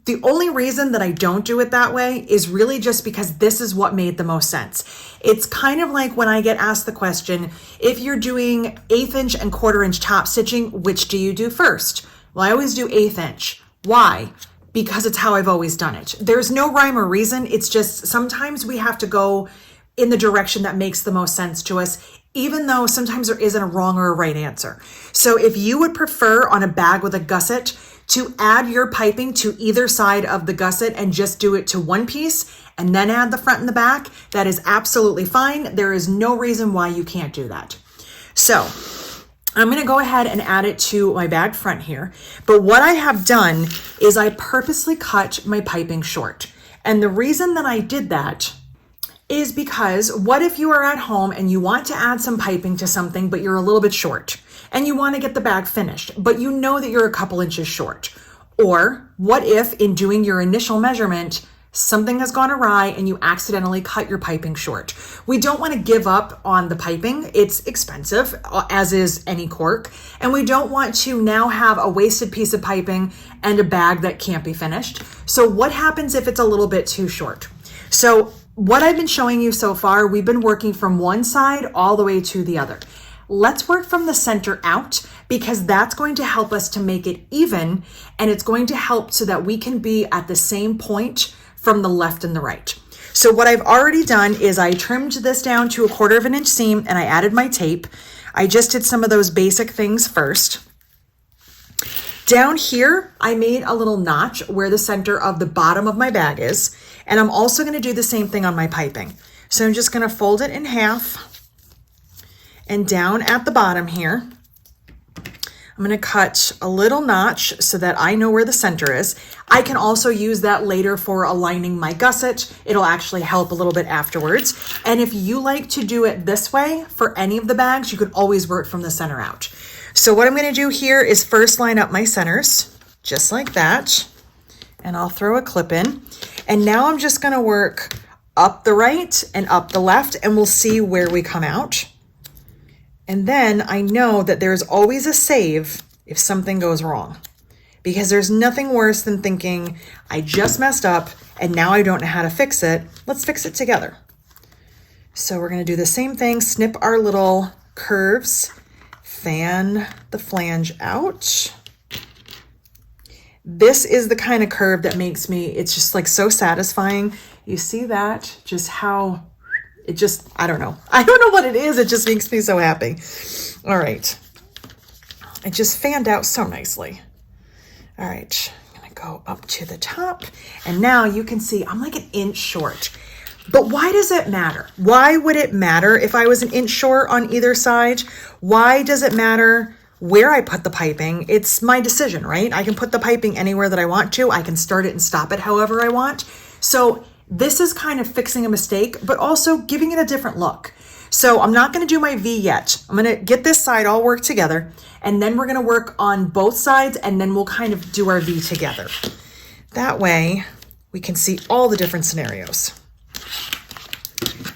The only reason that I don't do it that way is really just because this is what made the most sense. It's kind of like when I get asked the question, if you're doing 1/8 inch and 1/4 inch top stitching, which do you do first? Well, I always do 1/8 inch. Why? Because it's how I've always done it. There's no rhyme or reason. It's just sometimes we have to go in the direction that makes the most sense to us, even though sometimes there isn't a wrong or a right answer. So if you would prefer on a bag with a gusset to add your piping to either side of the gusset and just do it to one piece and then add the front and the back, that is absolutely fine. There is no reason why you can't do that. So I'm going to go ahead and add it to my bag front here. But what I have done is I purposely cut my piping short. And the reason that I did that is because what if you are at home and you want to add some piping to something, but you're a little bit short and you want to get the bag finished, but you know that you're a couple inches short? Or what if in doing your initial measurement, something has gone awry and you accidentally cut your piping short? We don't want to give up on the piping. It's expensive, as is any cork. And we don't want to now have a wasted piece of piping and a bag that can't be finished. So what happens if it's a little bit too short? So what I've been showing you so far, we've been working from one side all the way to the other. let's work from the center out, because that's going to help us to make it even, and it's going to help so that we can be at the same point from the left and the right. So what I've already done is I trimmed this down to 1/4 inch seam, and I added my tape. I just did some of those basic things first. Down here, I made a little notch where the center of the bottom of my bag is, and I'm also going to do the same thing on my piping. So I'm just going to fold it in half, and down at the bottom here, I'm going to cut a little notch so that I know where the center is. I can also use that later for aligning my gusset. It'll actually help a little bit afterwards. And if you like to do it this way for any of the bags, you could always work from the center out. So what I'm going to do here is first line up my centers, just like that. And I'll throw a clip in. And now I'm just going to work up the right and up the left, and we'll see where we come out. And then I know that there's always a save if something goes wrong, because there's nothing worse than thinking, I just messed up and now I don't know how to fix it. Let's fix it together. So we're going to do the same thing, snip our little curves, fan the flange out. This is the kind of curve that makes me, it's just like so satisfying. You see that? Just how it just, I don't know what it is. It just makes me so happy. All right. It just fanned out so nicely. All right. I'm going to go up to the top. And now you can see I'm like 1 inch short. But why does it matter? Why would it matter if I was 1 inch short on either side? Why does it matter where I put the piping? It's my decision, right? I can put the piping anywhere that I want to. I can start it and stop it however I want. So this is kind of fixing a mistake, but also giving it a different look. So I'm not going to do my V yet. I'm going to get this side all worked together, and then we're going to work on both sides, and then we'll kind of do our V together. That way we can see all the different scenarios.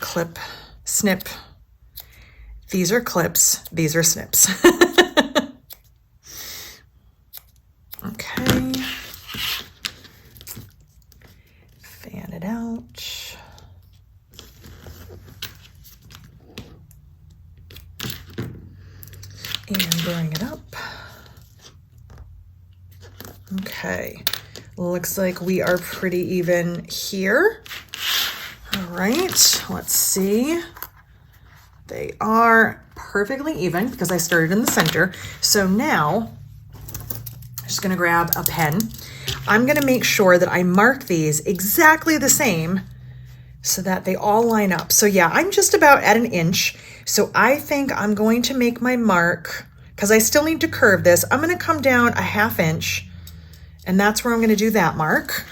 Clip, snip. These are clips. These are snips. Okay. Fan it out. And bring it up. Okay. Looks like we are pretty even here. All right, let's see. They are perfectly even because I started in the center. So now I'm just gonna grab a pen. I'm gonna make sure that I mark these exactly the same so that they all line up. So yeah, I'm just about at 1 inch. So I think I'm going to make my mark, because I still need to curve this. I'm gonna come down 1/2 inch, and that's where I'm gonna do that mark.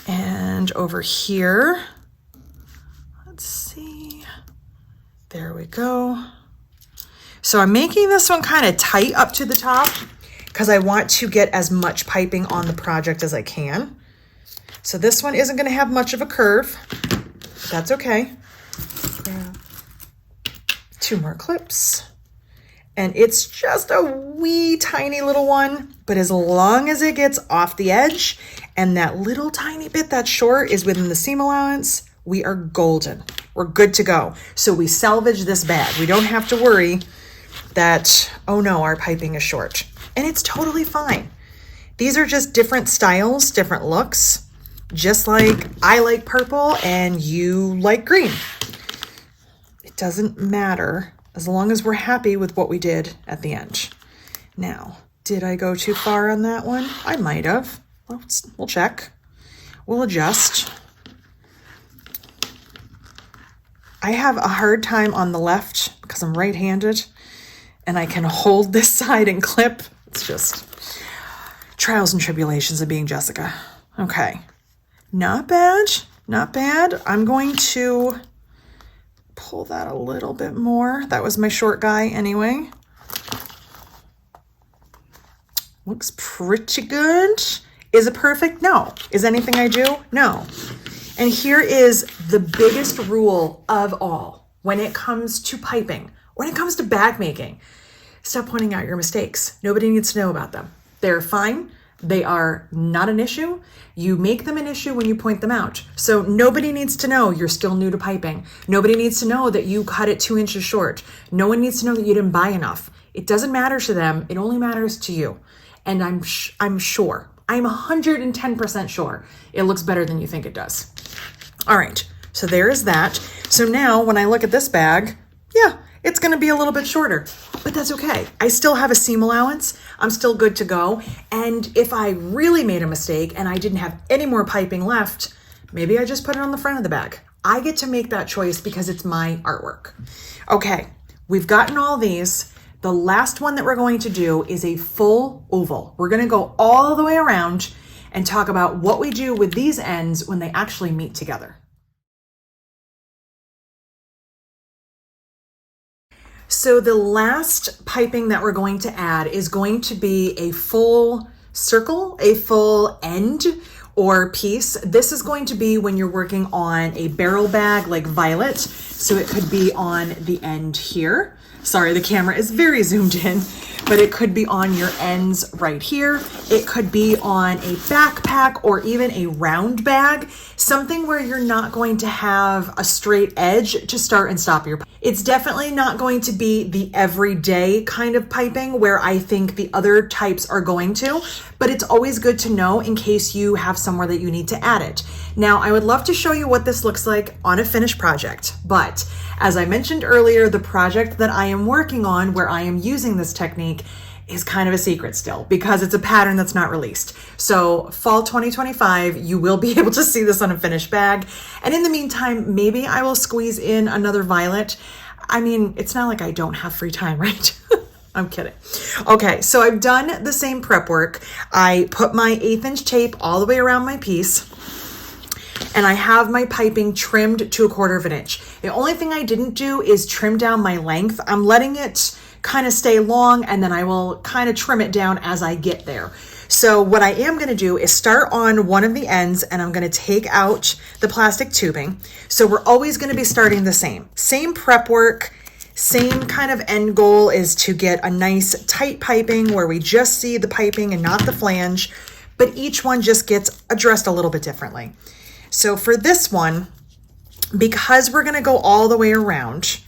And over here, let's see, there we go. So I'm making this one kind of tight up to the top because I want to get as much piping on the project as I can. So this one isn't going to have much of a curve, but that's okay. Grab 2 more clips. And it's just a wee tiny little one, but as long as it gets off the edge and that little tiny bit that's short is within the seam allowance, we are golden. We're good to go. So we salvage this bag. We don't have to worry that, oh no, our piping is short. And it's totally fine. These are just different styles, different looks, just like I like purple and you like green. It doesn't matter as long as we're happy with what we did at the end. Now, did I go too far on that one? I might have. We'll check. We'll adjust. I have a hard time on the left because I'm right-handed and I can hold this side and clip. It's just trials and tribulations of being Jessica. Okay, not bad, not bad. I'm going to pull that a little bit more. That was my short guy anyway. Looks pretty good. Is it perfect? No. Is anything I do? No. And here is the biggest rule of all when it comes to piping, when it comes to bag making. Stop pointing out your mistakes. Nobody needs to know about them. They're fine. They are not an issue. You make them an issue when you point them out. So nobody needs to know you're still new to piping. Nobody needs to know that you cut it 2 inches short. No one needs to know that you didn't buy enough. It doesn't matter to them. It only matters to you. And I'm sure, I'm 110% sure it looks better than you think it does. All right, so there is that. So now when I look at this bag, yeah, it's gonna be a little bit shorter, but that's okay. I still have a seam allowance. I'm still good to go. And if I really made a mistake and I didn't have any more piping left, maybe I just put it on the front of the bag. I get to make that choice because it's my artwork. Okay, we've gotten all these. The last one that we're going to do is a full oval. We're gonna go all the way around and talk about what we do with these ends when they actually meet together. So the last piping that we're going to add is going to be a full circle, a full end or piece. This is going to be when you're working on a barrel bag like Violet. So it could be on the end here. Sorry, the camera is very zoomed in, but it could be on your ends right here. It could be on a backpack or even a round bag, something where you're not going to have a straight edge to start and stop your. It's definitely not going to be the everyday kind of piping where I think the other types are going to, but it's always good to know in case you have somewhere that you need to add it. Now, I would love to show you what this looks like on a finished project, but as I mentioned earlier, the project that I am working on where I am using this technique is kind of a secret still because it's a pattern that's not released. So fall 2025, you will be able to see this on a finished bag. And in the meantime, maybe I will squeeze in another Violet. I mean, it's not like I don't have free time, right? I'm kidding. Okay, so I've done the same prep work. I put my 1/8 inch tape all the way around my piece. And I have my piping trimmed to 1/4 of an inch. The only thing I didn't do is trim down my length. I'm letting it kind of stay long and then I will kind of trim it down as I get there. So what I am going to do is start on one of the ends and I'm going to take out the plastic tubing. So we're always going to be starting the same prep work, same kind of end goal is to get a nice tight piping where we just see the piping and not the flange, but each one just gets addressed a little bit differently. So for this one, because we're gonna go all the way around,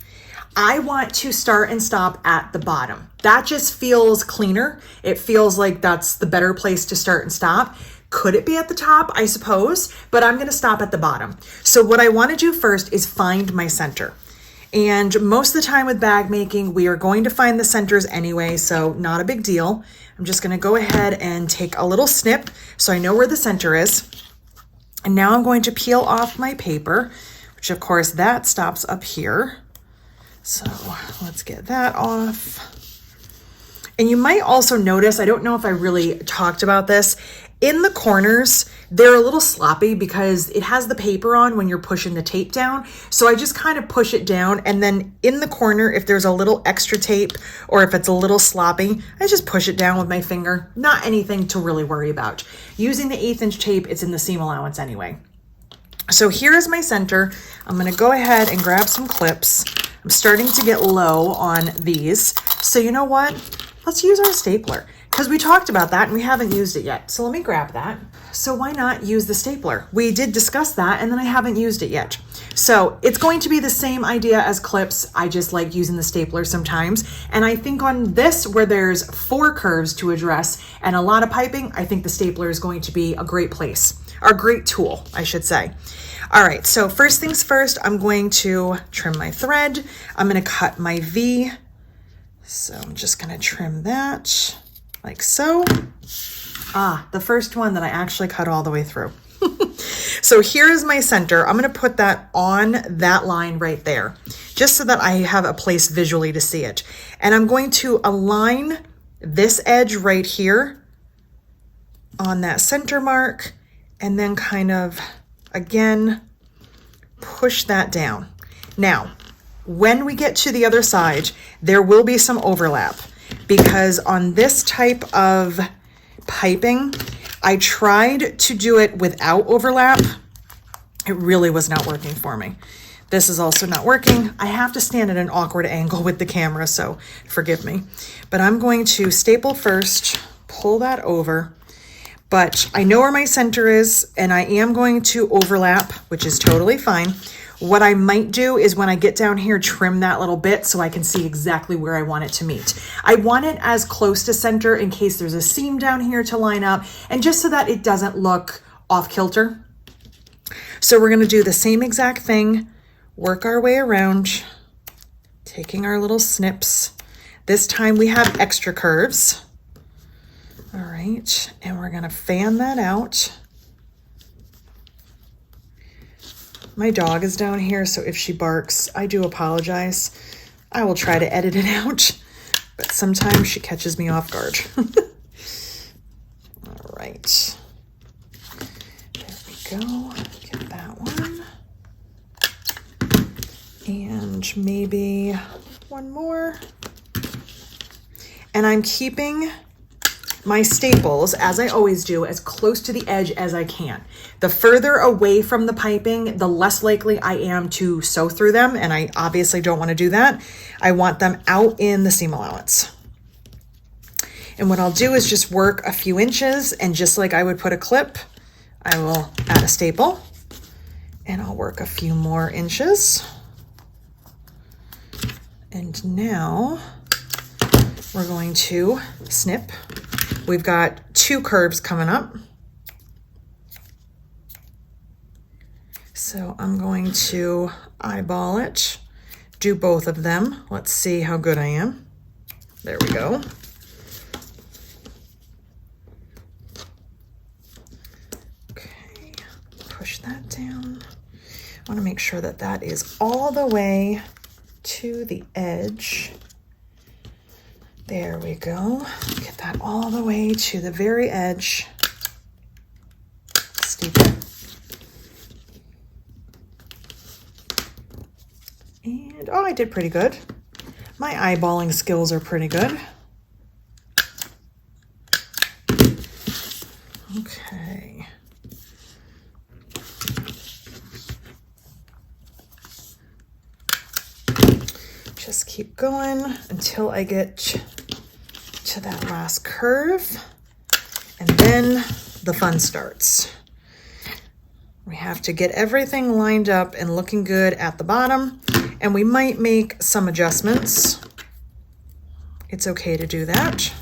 I want to start and stop at the bottom. That just feels cleaner. It feels like that's the better place to start and stop. Could it be at the top? I suppose, but I'm gonna stop at the bottom. So what I wanna do first is find my center. And most of the time with bag making, we are going to find the centers anyway, so not a big deal. I'm just gonna go ahead and take a little snip so I know where the center is. And now I'm going to peel off my paper, which of course that stops up here. So let's get that off. And you might also notice, I don't know if I really talked about this, in the corners, they're a little sloppy because it has the paper on when you're pushing the tape down. So I just kind of push it down and then in the corner, if there's a little extra tape or if it's a little sloppy, I just push it down with my finger. Not anything to really worry about. Using the 1/8 inch tape, it's in the seam allowance anyway. So here is my center. I'm gonna go ahead and grab some clips. I'm starting to get low on these. So you know what? Let's use our stapler. Because we talked about that and we haven't used it yet. So let me grab that. So why not use the stapler? We did discuss that and then I haven't used it yet. So it's going to be the same idea as clips. I just like using the stapler sometimes. And I think on this where there's 4 curves to address and a lot of piping, I think the stapler is going to be a great place, or a great tool, I should say. All right, so first things first, I'm going to trim my thread. I'm gonna cut my V. So I'm just gonna trim that. Like so. The first one that I actually cut all the way through. So here is my center. I'm gonna put that on that line right there, just so that I have a place visually to see it. And I'm going to align this edge right here on that center mark, and then kind of, again, push that down. Now, when we get to the other side, there will be some overlap. Because on this type of piping, I tried to do it without overlap. It really was not working for me. This is also not working. I have to stand at an awkward angle with the camera, so forgive me. But I'm going to staple first, pull that over, but I know where my center is, and I am going to overlap, which is totally fine. What I might do is when I get down here, trim that little bit so I can see exactly where I want it to meet. I want it as close to center in case there's a seam down here to line up, and just so that it doesn't look off kilter. So we're gonna do the same exact thing, work our way around, taking our little snips. This time we have extra curves. All right, and we're gonna fan that out. My dog is down here, so if she barks, I do apologize. I will try to edit it out, but sometimes she catches me off guard. All right. There we go. Get that one. And maybe one more. And I'm keeping my staples, as I always do, as close to the edge as I can. The further away from the piping, the less likely I am to sew through them, and I obviously don't want to do that. I want them out in the seam allowance. And what I'll do is just work a few inches, and just like I would put a clip, I will add a staple, and I'll work a few more inches. And now we're going to snip. We've got 2 curves coming up. So I'm going to eyeball it, do both of them. Let's see how good I am. There we go. Okay, push that down. I want to make sure that that is all the way to the edge. There we go. Get that all the way to the very edge. Steep it. And, oh, I did pretty good. My eyeballing skills are pretty good. Okay. Just keep going until I get to that last curve, and then the fun starts. We have to get everything lined up and looking good at the bottom, and we might make some adjustments. It's okay to do that.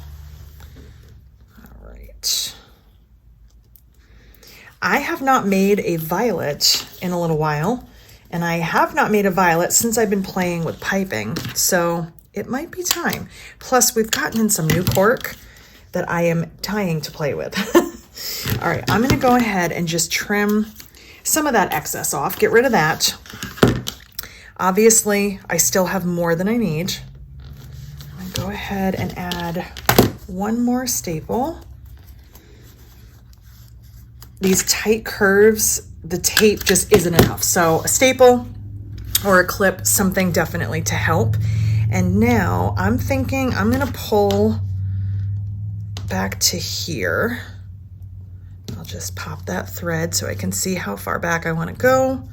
All right. I have not made a violet in a little while, and I have not made a violet since I've been playing with piping, so it might be time. Plus, we've gotten in some new cork that I am dying to play with. All right, I'm gonna go ahead and just trim some of that excess off, get rid of that. Obviously, I still have more than I need. I'm gonna go ahead and add one more staple. These tight curves, the tape just isn't enough. So a staple or a clip, something definitely to help. And now I'm thinking I'm gonna pull back to here. I'll just pop that thread so I can see how far back I wanna go.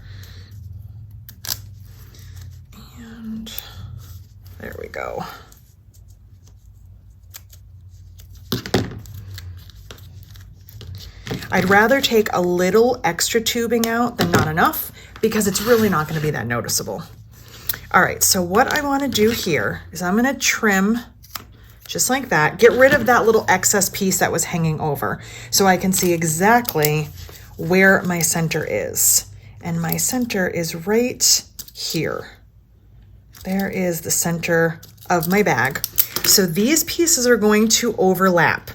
And there we go. I'd rather take a little extra tubing out than not enough, because it's really not going to be that noticeable. All right, so what I want to do here is I'm going to trim just like that, get rid of that little excess piece that was hanging over so I can see exactly where my center is. And my center is right here. There is the center of my bag. So these pieces are going to overlap.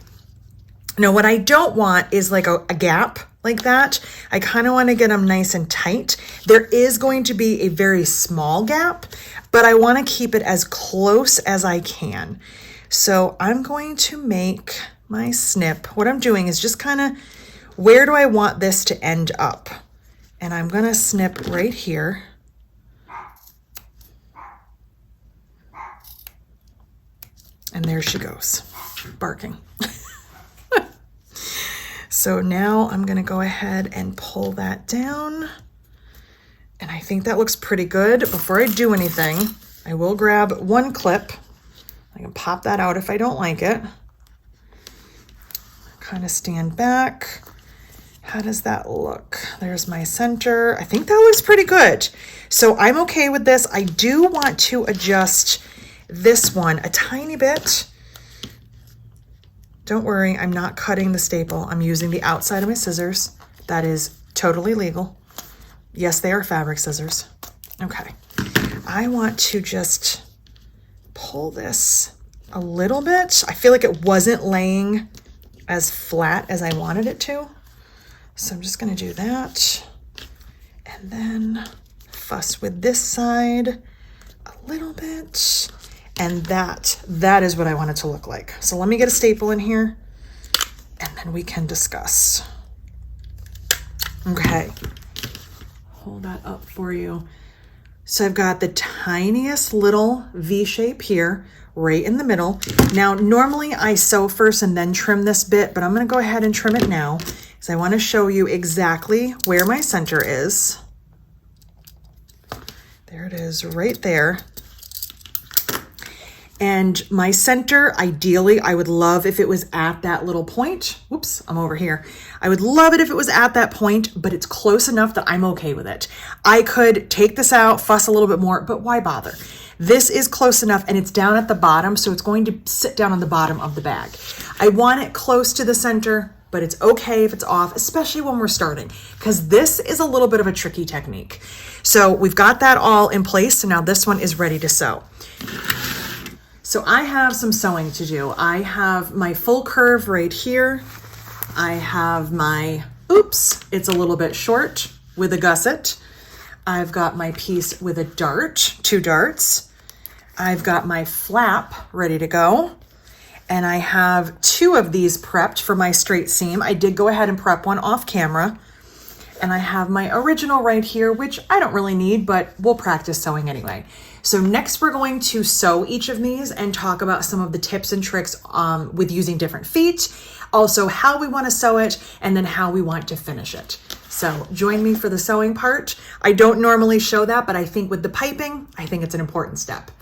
Now, what I don't want is like a gap like that. I kind of want to get them nice and tight. There is going to be a very small gap, but I want to keep it as close as I can. So I'm going to make my snip. What I'm doing is just kind of, where do I want this to end up? And I'm going to snip right here. And there she goes, barking. So now I'm gonna go ahead and pull that down. And I think that looks pretty good. Before I do anything, I will grab one clip. I can pop that out if I don't like it. kind of stand back. How does that look? There's my center. I think that looks pretty good. So I'm okay with this. I do want to adjust this one a tiny bit. Don't worry, I'm not cutting the staple. I'm using the outside of my scissors. That is totally legal. Yes, they are fabric scissors. Okay. I want to just pull this a little bit. I feel like it wasn't laying as flat as I wanted it to. So I'm just going to do that. And then fuss with this side a little bit. And that is what I want it to look like. So let me get a staple in here and then we can discuss. Okay. Hold that up for you. So I've got the tiniest little V shape here, right in the middle. Now, normally I sew first and then trim this bit, but I'm going to go ahead and trim it now because I want to show you exactly where my center is. There it is, right there. And my center, ideally, I would love if it was at that little point. Whoops, I'm over here. I would love it if it was at that point, but it's close enough that I'm okay with it. I could take this out, fuss a little bit more, but why bother? This is close enough and it's down at the bottom, so it's going to sit down on the bottom of the bag. I want it close to the center, but it's okay if it's off, especially when we're starting, because this is a little bit of a tricky technique. So we've got that all in place, so now this one is ready to sew. So I have some sewing to do. I have my full curve right here. I have my, oops, it's a little bit short with a gusset. I've got my piece with a dart, 2 darts. I've got my flap ready to go. And I have 2 of these prepped for my straight seam. I did go ahead and prep one off camera. And I have my original right here, which I don't really need, but we'll practice sewing anyway. So next we're going to sew each of these and talk about some of the tips and tricks with using different feet, also how we want to sew it, and then how we want to finish it. So join me for the sewing part. I don't normally show that, but I think with the piping, I think it's an important step.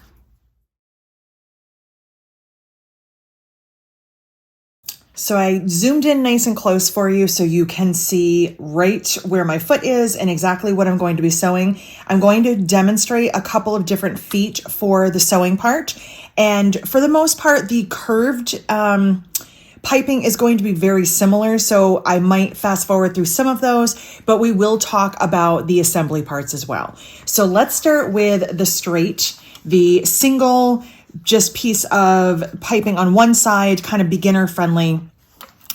So I zoomed in nice and close for you so you can see right where my foot is and exactly what I'm going to be sewing. I'm going to demonstrate a couple of different feet for the sewing part. And for the most part, the curved piping is going to be very similar. So I might fast forward through some of those, but we will talk about the assembly parts as well. So let's start with the straight, the single just piece of piping on one side, kind of beginner friendly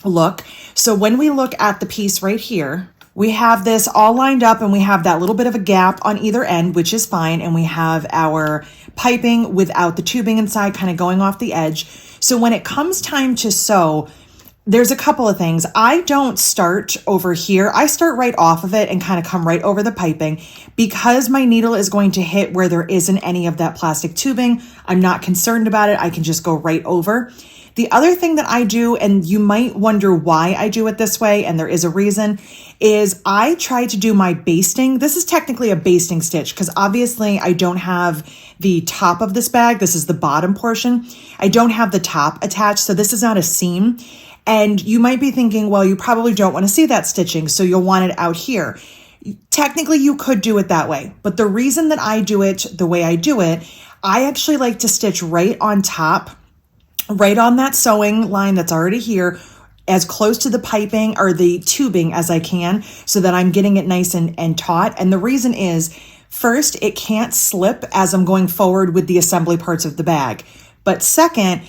look. So when we look at the piece right here, we have this all lined up and we have that little bit of a gap on either end, which is fine. And we have our piping without the tubing inside kind of going off the edge. So when it comes time to sew, there's a couple of things. I don't start over here. I start right off of it and kind of come right over the piping because my needle is going to hit where there isn't any of that plastic tubing. I'm not concerned about it. I can just go right over. The other thing that I do, and you might wonder why I do it this way, and there is a reason, is I try to do my basting. This is technically a basting stitch because obviously I don't have the top of this bag. This is the bottom portion. I don't have the top attached, so this is not a seam. And you might be thinking, well, you probably don't want to see that stitching, so you'll want it out here. Technically, you could do it that way. But the reason that I do it the way I do it, I actually like to stitch right on top, right on that sewing line that's already here, as close to the piping or the tubing as I can, so that I'm getting it nice and taut. And the reason is, first, it can't slip as I'm going forward with the assembly parts of the bag. But second,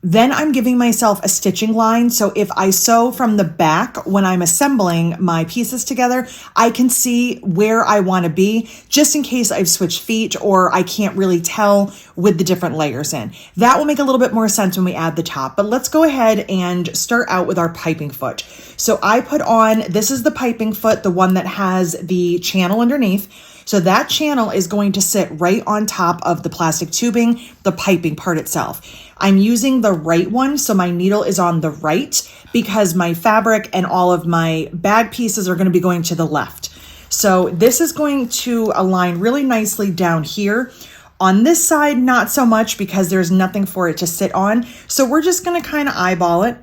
then I'm giving myself a stitching line. So if I sew from the back when I'm assembling my pieces together, I can see where I want to be just in case I've switched feet or I can't really tell with the different layers in. That will make a little bit more sense when we add the top. But let's go ahead and start out with our piping foot. So I put on, this is the piping foot, the one that has the channel underneath. So that channel is going to sit right on top of the plastic tubing, the piping part itself. I'm using the right one, so my needle is on the right because my fabric and all of my bag pieces are going to be going to the left. So this is going to align really nicely down here. On this side, not so much because there's nothing for it to sit on. So we're just going to kind of eyeball it.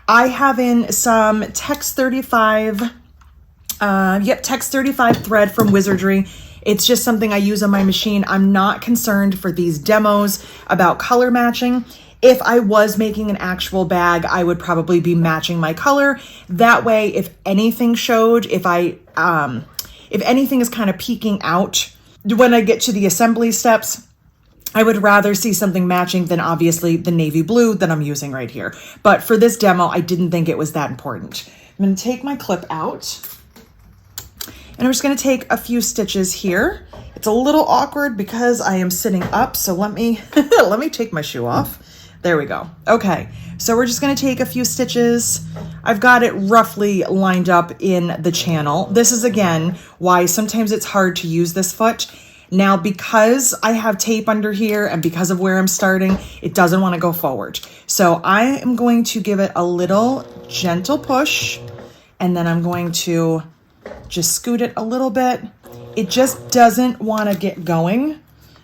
I have in some Tex 35, Tex 35 thread from Wizardry. It's just something I use on my machine. I'm not concerned for these demos about color matching. If I was making an actual bag, I would probably be matching my color. That way, if anything showed, if anything is kind of peeking out when I get to the assembly steps, I would rather see something matching than obviously the navy blue that I'm using right here. But for this demo, I didn't think it was that important. I'm going to take my clip out. And I'm just going to take a few stitches here. It's a little awkward because I am sitting up, so let me let me take my shoe off. There we go. Okay, so we're just going to take a few stitches. I've got it roughly lined up in the channel. This is again why sometimes it's hard to use this foot. Now, because I have tape under here and because of where I'm starting, it doesn't want to go forward. So I am going to give it a little gentle push, and then I'm going to just scoot it a little bit. It just doesn't want to get going.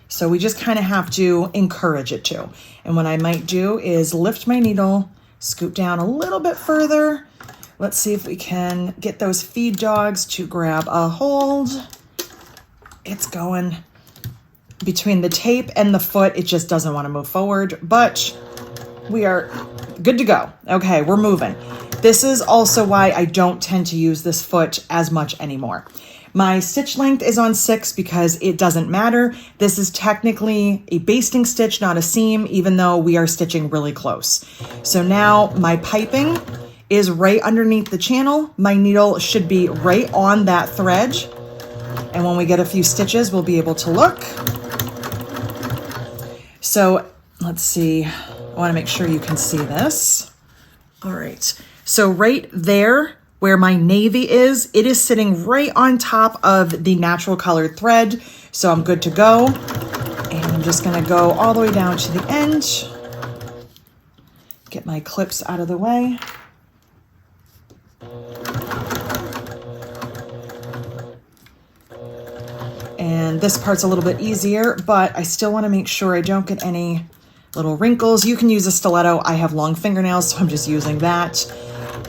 So we just kind of have to encourage it to. And what I might do is lift my needle, scoot down a little bit further. Let's see if we can get those feed dogs to grab a hold. It's going between the tape and the foot. It just doesn't want to move forward, but we are good to go. Okay, we're moving. This is also why I don't tend to use this foot as much anymore. My stitch length is on 6 because it doesn't matter. This is technically a basting stitch, not a seam, even though we are stitching really close. So now my piping is right underneath the channel. My needle should be right on that thread. And when we get a few stitches, we'll be able to look. So let's see. I want to make sure you can see this. All right. So right there where my navy is, it is sitting right on top of the natural colored thread. So I'm good to go. And I'm just going to go all the way down to the end. Get my clips out of the way. And this part's a little bit easier, but I still want to make sure I don't get any little wrinkles. You can use a stiletto. I have long fingernails, so I'm just using that.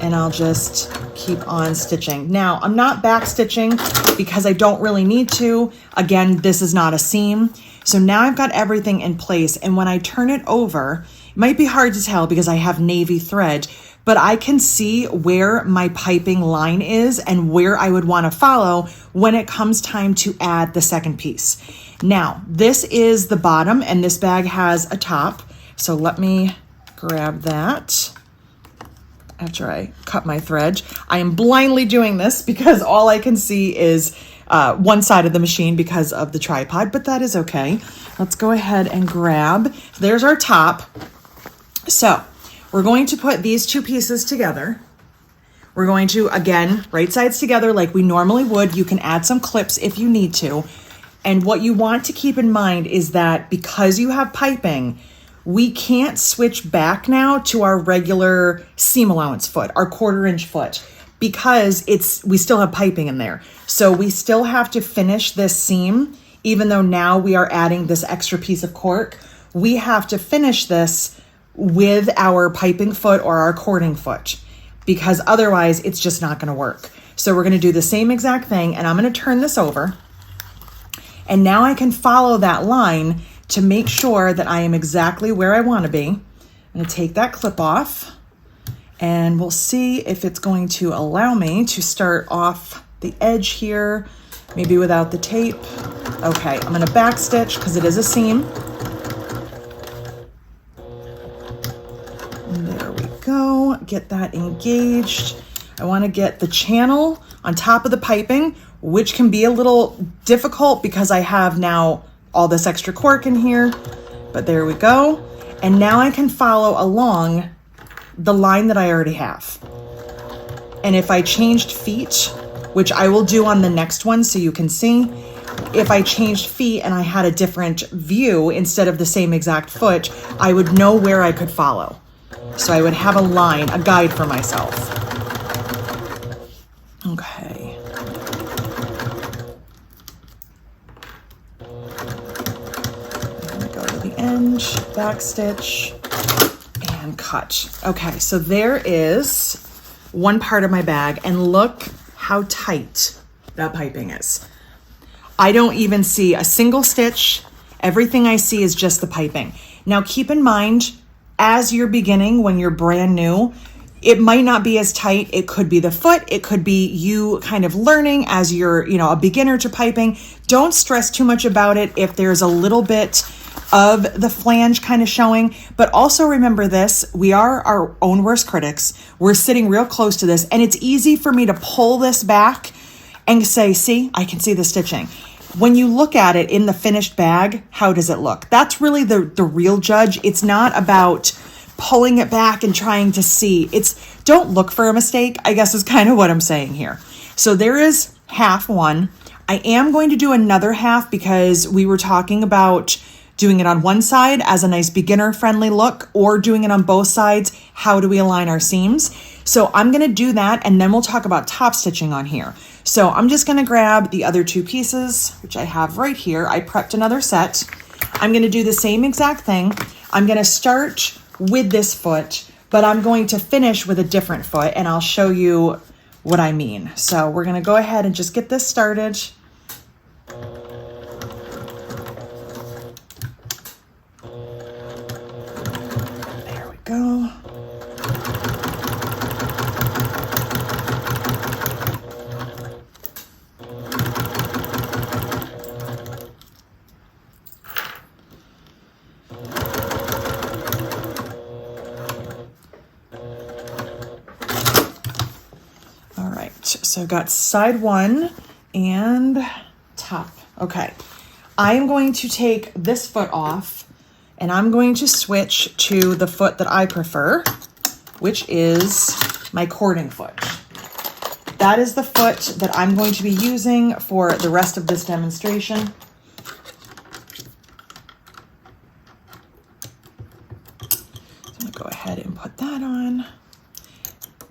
And I'll just keep on stitching. Now, I'm not back stitching because I don't really need to. Again, this is not a seam. So now I've got everything in place. And when I turn it over, it might be hard to tell because I have navy thread, but I can see where my piping line is and where I would want to follow when it comes time to add the second piece. Now, this is the bottom and this bag has a top. So let me grab that after I cut my thread. I am blindly doing this because all I can see is one side of the machine because of the tripod, but that is okay. Let's go ahead and grab, there's our top. So we're going to put these two pieces together. We're going to, again, right sides together like we normally would. You can add some clips if you need to. And what you want to keep in mind is that because you have piping, we can't switch back now to our regular seam allowance foot, our 1/4 inch foot, because we still have piping in there. So we still have to finish this seam, even though now we are adding this extra piece of cork. We have to finish this with our piping foot or our cording foot, because otherwise it's just not going to work. So we're going to do the same exact thing, and I'm going to turn this over. And now I can follow that line to make sure that I am exactly where I want to be. I'm going to take that clip off, and we'll see if it's going to allow me to start off the edge here, maybe without the tape. Okay, I'm going to back stitch because it is a seam. And there we go. Get that engaged. I want to get the channel on top of the piping, which can be a little difficult because I have now all this extra cork in here, but there we go. And now I can follow along the line that I already have. And if I changed feet, which I will do on the next one so you can see, if I changed feet and I had a different view instead of the same exact foot, I would know where I could follow. So I would have a line, a guide for myself. Okay. End, back stitch, and cut. Okay, so there is one part of my bag, and look how tight that piping is. I don't even see a single stitch. Everything I see is just the piping. Now keep in mind, as you're beginning, when you're brand new, it might not be as tight. It could be the foot. It could be you kind of learning as you're, a beginner to piping. Don't stress too much about it if there's a little bit of the flange kind of showing. But also remember this, we are our own worst critics. We're sitting real close to this, and it's easy for me to pull this back and say, see, I can see the stitching. When you look at it in the finished bag, how does it look? That's really the real judge. It's not about pulling it back and trying to see. Don't look for a mistake, I guess is kind of what I'm saying here. So there is half one. I am going to do another half because we were talking about doing it on one side as a nice beginner friendly look, or doing it on both sides. How do we align our seams? So I'm going to do that, and then we'll talk about top stitching on here. So I'm just going to grab the other two pieces, which I have right here. I prepped another set. I'm going to do the same exact thing. I'm going to start with this foot, but I'm going to finish with a different foot, and I'll show you what I mean. So we're going to go ahead and just get this started. There we go. So I've got side one and top. Okay. I am going to take this foot off, and I'm going to switch to the foot that I prefer, which is my cording foot. That is the foot that I'm going to be using for the rest of this demonstration. So I'm going to go ahead and put that on.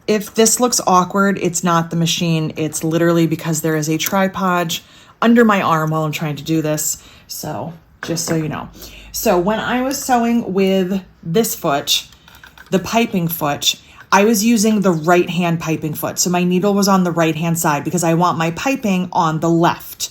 If this looks awkward, it's not the machine. It's literally because there is a tripod under my arm while I'm trying to do this. So just so you know. So when I was sewing with this foot, the piping foot, I was using the right hand piping foot. So my needle was on the right hand side because I want my piping on the left.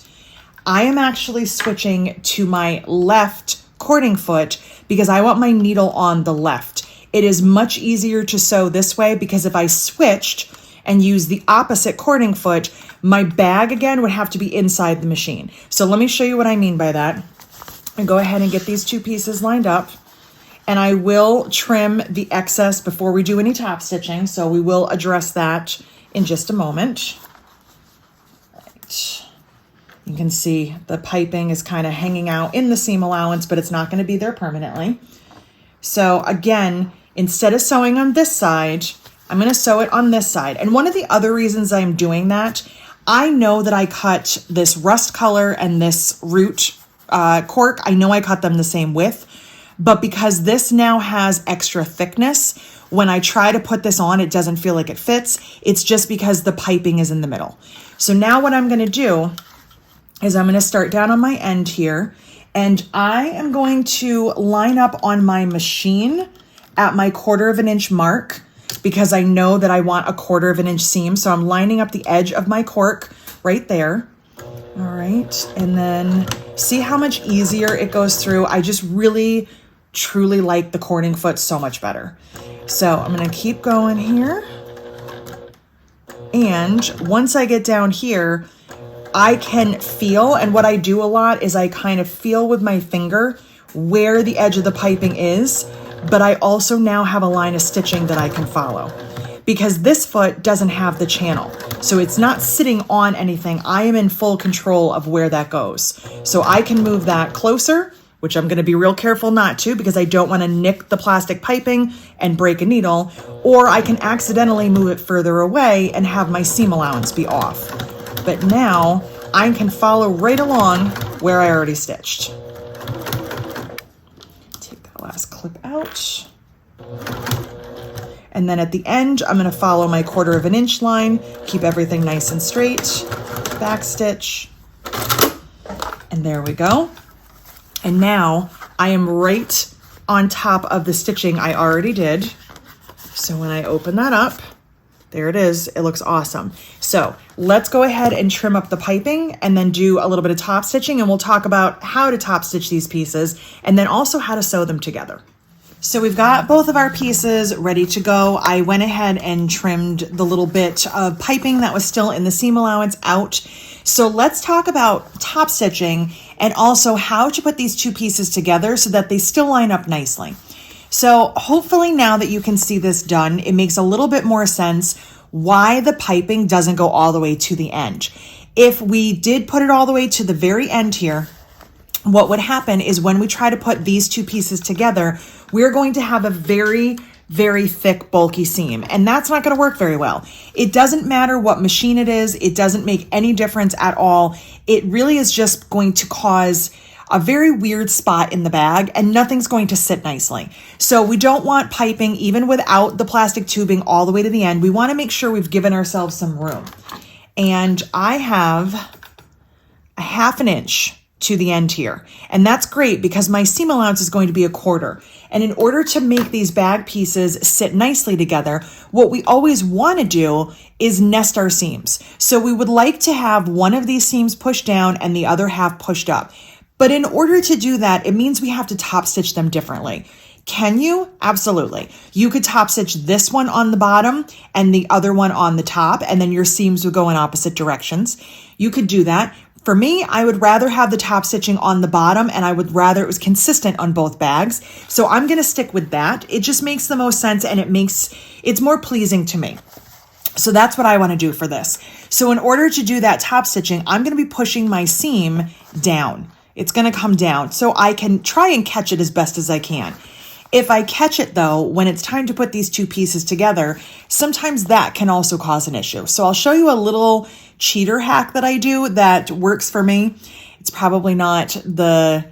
I am actually switching to my left cording foot because I want my needle on the left. It is much easier to sew this way because if I switched and used the opposite cording foot, my bag again would have to be inside the machine. So let me show you what I mean by that. And go ahead and get these two pieces lined up. And I will trim the excess before we do any top stitching. So we will address that in just a moment. Right. You can see the piping is kind of hanging out in the seam allowance, but it's not going to be there permanently. So again, instead of sewing on this side, I'm going to sew it on this side. And one of the other reasons I'm doing that, I know that I cut this rust color and this root cork. I know I cut them the same width, but because this now has extra thickness, when I try to put this on, it doesn't feel like it fits. It's just because the piping is in the middle. So now what I'm going to do is I'm going to start down on my end here, and I am going to line up on my machine at my 1/4 of an inch mark because I know that I want a 1/4 of an inch seam. So I'm lining up the edge of my cork right there. All right. And then see how much easier it goes through. I just really, truly like the cording foot so much better. So I'm going to keep going here. And once I get down here, I can feel, and what I do a lot is I kind of feel with my finger where the edge of the piping is, but I also now have a line of stitching that I can follow because this foot doesn't have the channel. So it's not sitting on anything. I am in full control of where that goes. So I can move that closer, which I'm going to be real careful not to because I don't want to nick the plastic piping and break a needle, or I can accidentally move it further away and have my seam allowance be off. But now I can follow right along where I already stitched. Take that last clip out. And then at the end, I'm going to follow my 1/4 of an inch line, keep everything nice and straight, back stitch, and there we go. And now I am right on top of the stitching I already did. So when I open that up, there it is. It looks awesome. So let's go ahead and trim up the piping and then do a little bit of top stitching, and we'll talk about how to top stitch these pieces and then also how to sew them together. So we've got both of our pieces ready to go. I went ahead and trimmed the little bit of piping that was still in the seam allowance out. So let's talk about top stitching and also how to put these two pieces together so that they still line up nicely. So hopefully now that you can see this done, it makes a little bit more sense why the piping doesn't go all the way to the end. If we did put it all the way to the very end here, what would happen is when we try to put these two pieces together, we're going to have a very, very thick, bulky seam, and that's not going to work very well. It doesn't matter what machine it is. It doesn't make any difference at all. It really is just going to cause a very weird spot in the bag, and nothing's going to sit nicely. So we don't want piping, even without the plastic tubing, all the way to the end. We want to make sure we've given ourselves some room. And I have a 1/2 inch to the end here. And that's great because my seam allowance is going to be 1/4. And in order to make these bag pieces sit nicely together, what we always want to do is nest our seams. So we would like to have one of these seams pushed down and the other half pushed up. But in order to do that, it means we have to top stitch them differently. Can you? Absolutely. You could top stitch this one on the bottom and the other one on the top, and then your seams would go in opposite directions. You could do that. For me, I would rather have the top stitching on the bottom, and I would rather it was consistent on both bags. So I'm going to stick with that. It just makes the most sense, and it's more pleasing to me. So that's what I want to do for this. So in order to do that top stitching, I'm going to be pushing my seam down. It's going to come down so I can try and catch it as best as I can. If I catch it though, when it's time to put these two pieces together, sometimes that can also cause an issue. So I'll show you a little cheater hack that I do that works for me. It's probably not the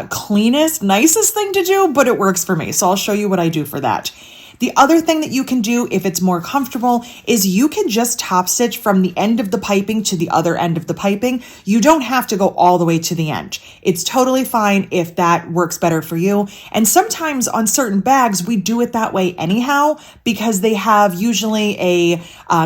cleanest, nicest thing to do, but it works for me. So I'll show you what I do for that. The other thing that you can do if it's more comfortable is you can just top stitch from the end of the piping to the other end of the piping. You don't have to go all the way to the end. It's totally fine if that works better for you. And sometimes on certain bags, we do it that way anyhow because they have usually a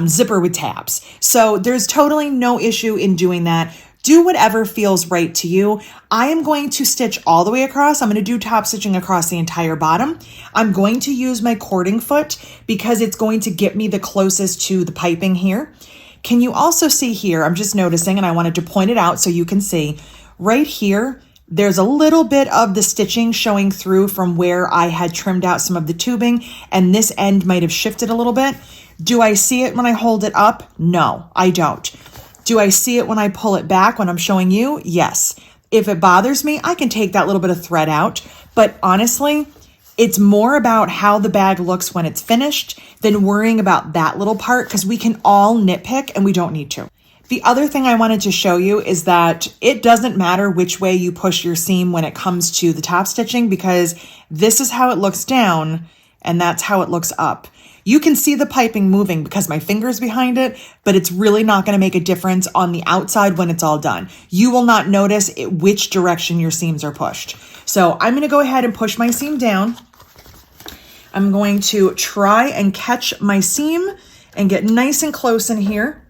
zipper with tabs. So there's totally no issue in doing that. Do whatever feels right to you. I am going to stitch all the way across. I'm going to do top stitching across the entire bottom. I'm going to use my cording foot because it's going to get me the closest to the piping here. Can you also see here, I'm just noticing, and I wanted to point it out so you can see, right here, there's a little bit of the stitching showing through from where I had trimmed out some of the tubing, and this end might have shifted a little bit. Do I see it when I hold it up? No, I don't. Do I see it when I pull it back when I'm showing you? Yes. If it bothers me, I can take that little bit of thread out. But honestly, it's more about how the bag looks when it's finished than worrying about that little part because we can all nitpick and we don't need to. The other thing I wanted to show you is that it doesn't matter which way you push your seam when it comes to the top stitching because this is how it looks down and that's how it looks up. You can see the piping moving because my finger's behind it, but it's really not going to make a difference on the outside when it's all done. You will not notice which direction your seams are pushed. So I'm going to go ahead and push my seam down. I'm going to try and catch my seam and get nice and close in here.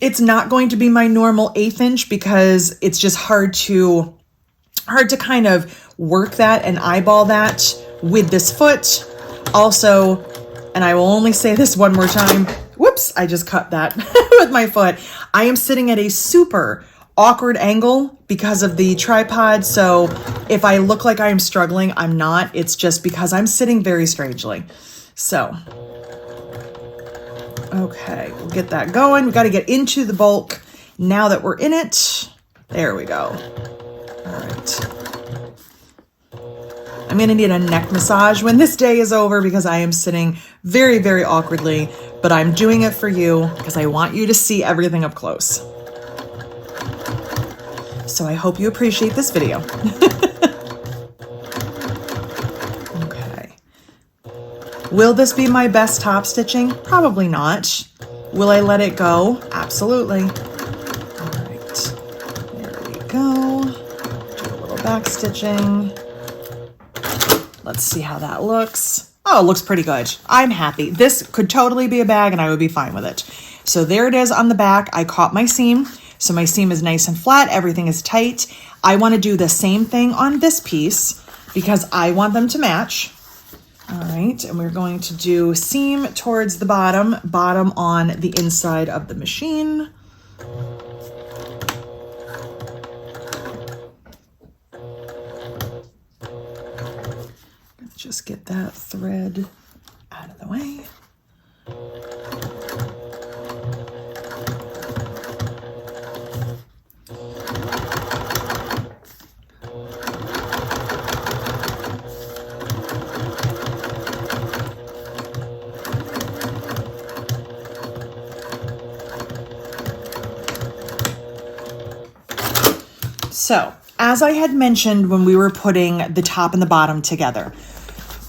It's not going to be my normal 1/8 inch because it's just hard to kind of work that and eyeball that with this foot. Also, and I will only say this one more time, whoops, I just cut that with my foot. I am sitting at a super awkward angle because of the tripod. So if I look like I am struggling, I'm not. It's just because I'm sitting very strangely. So, okay, we'll get that going. We got to get into the bulk now that we're in it. There we go. All right. I'm going to need a neck massage when this day is over because I am sitting very, very awkwardly, but I'm doing it for you because I want you to see everything up close. So I hope you appreciate this video. Okay. Will this be my best top stitching? Probably not. Will I let it go? Absolutely. All right. There we go. Do a little back stitching. Let's see how that looks. Oh, it looks pretty good. I'm happy. This could totally be a bag and I would be fine with it. So there it is on the back. I caught my seam. So my seam is nice and flat. Everything is tight. I want to do the same thing on this piece because I want them to match. All right, and we're going to do seam towards the bottom, bottom on the inside of the machine. Just get that thread out of the way. So, as I had mentioned when we were putting the top and the bottom together,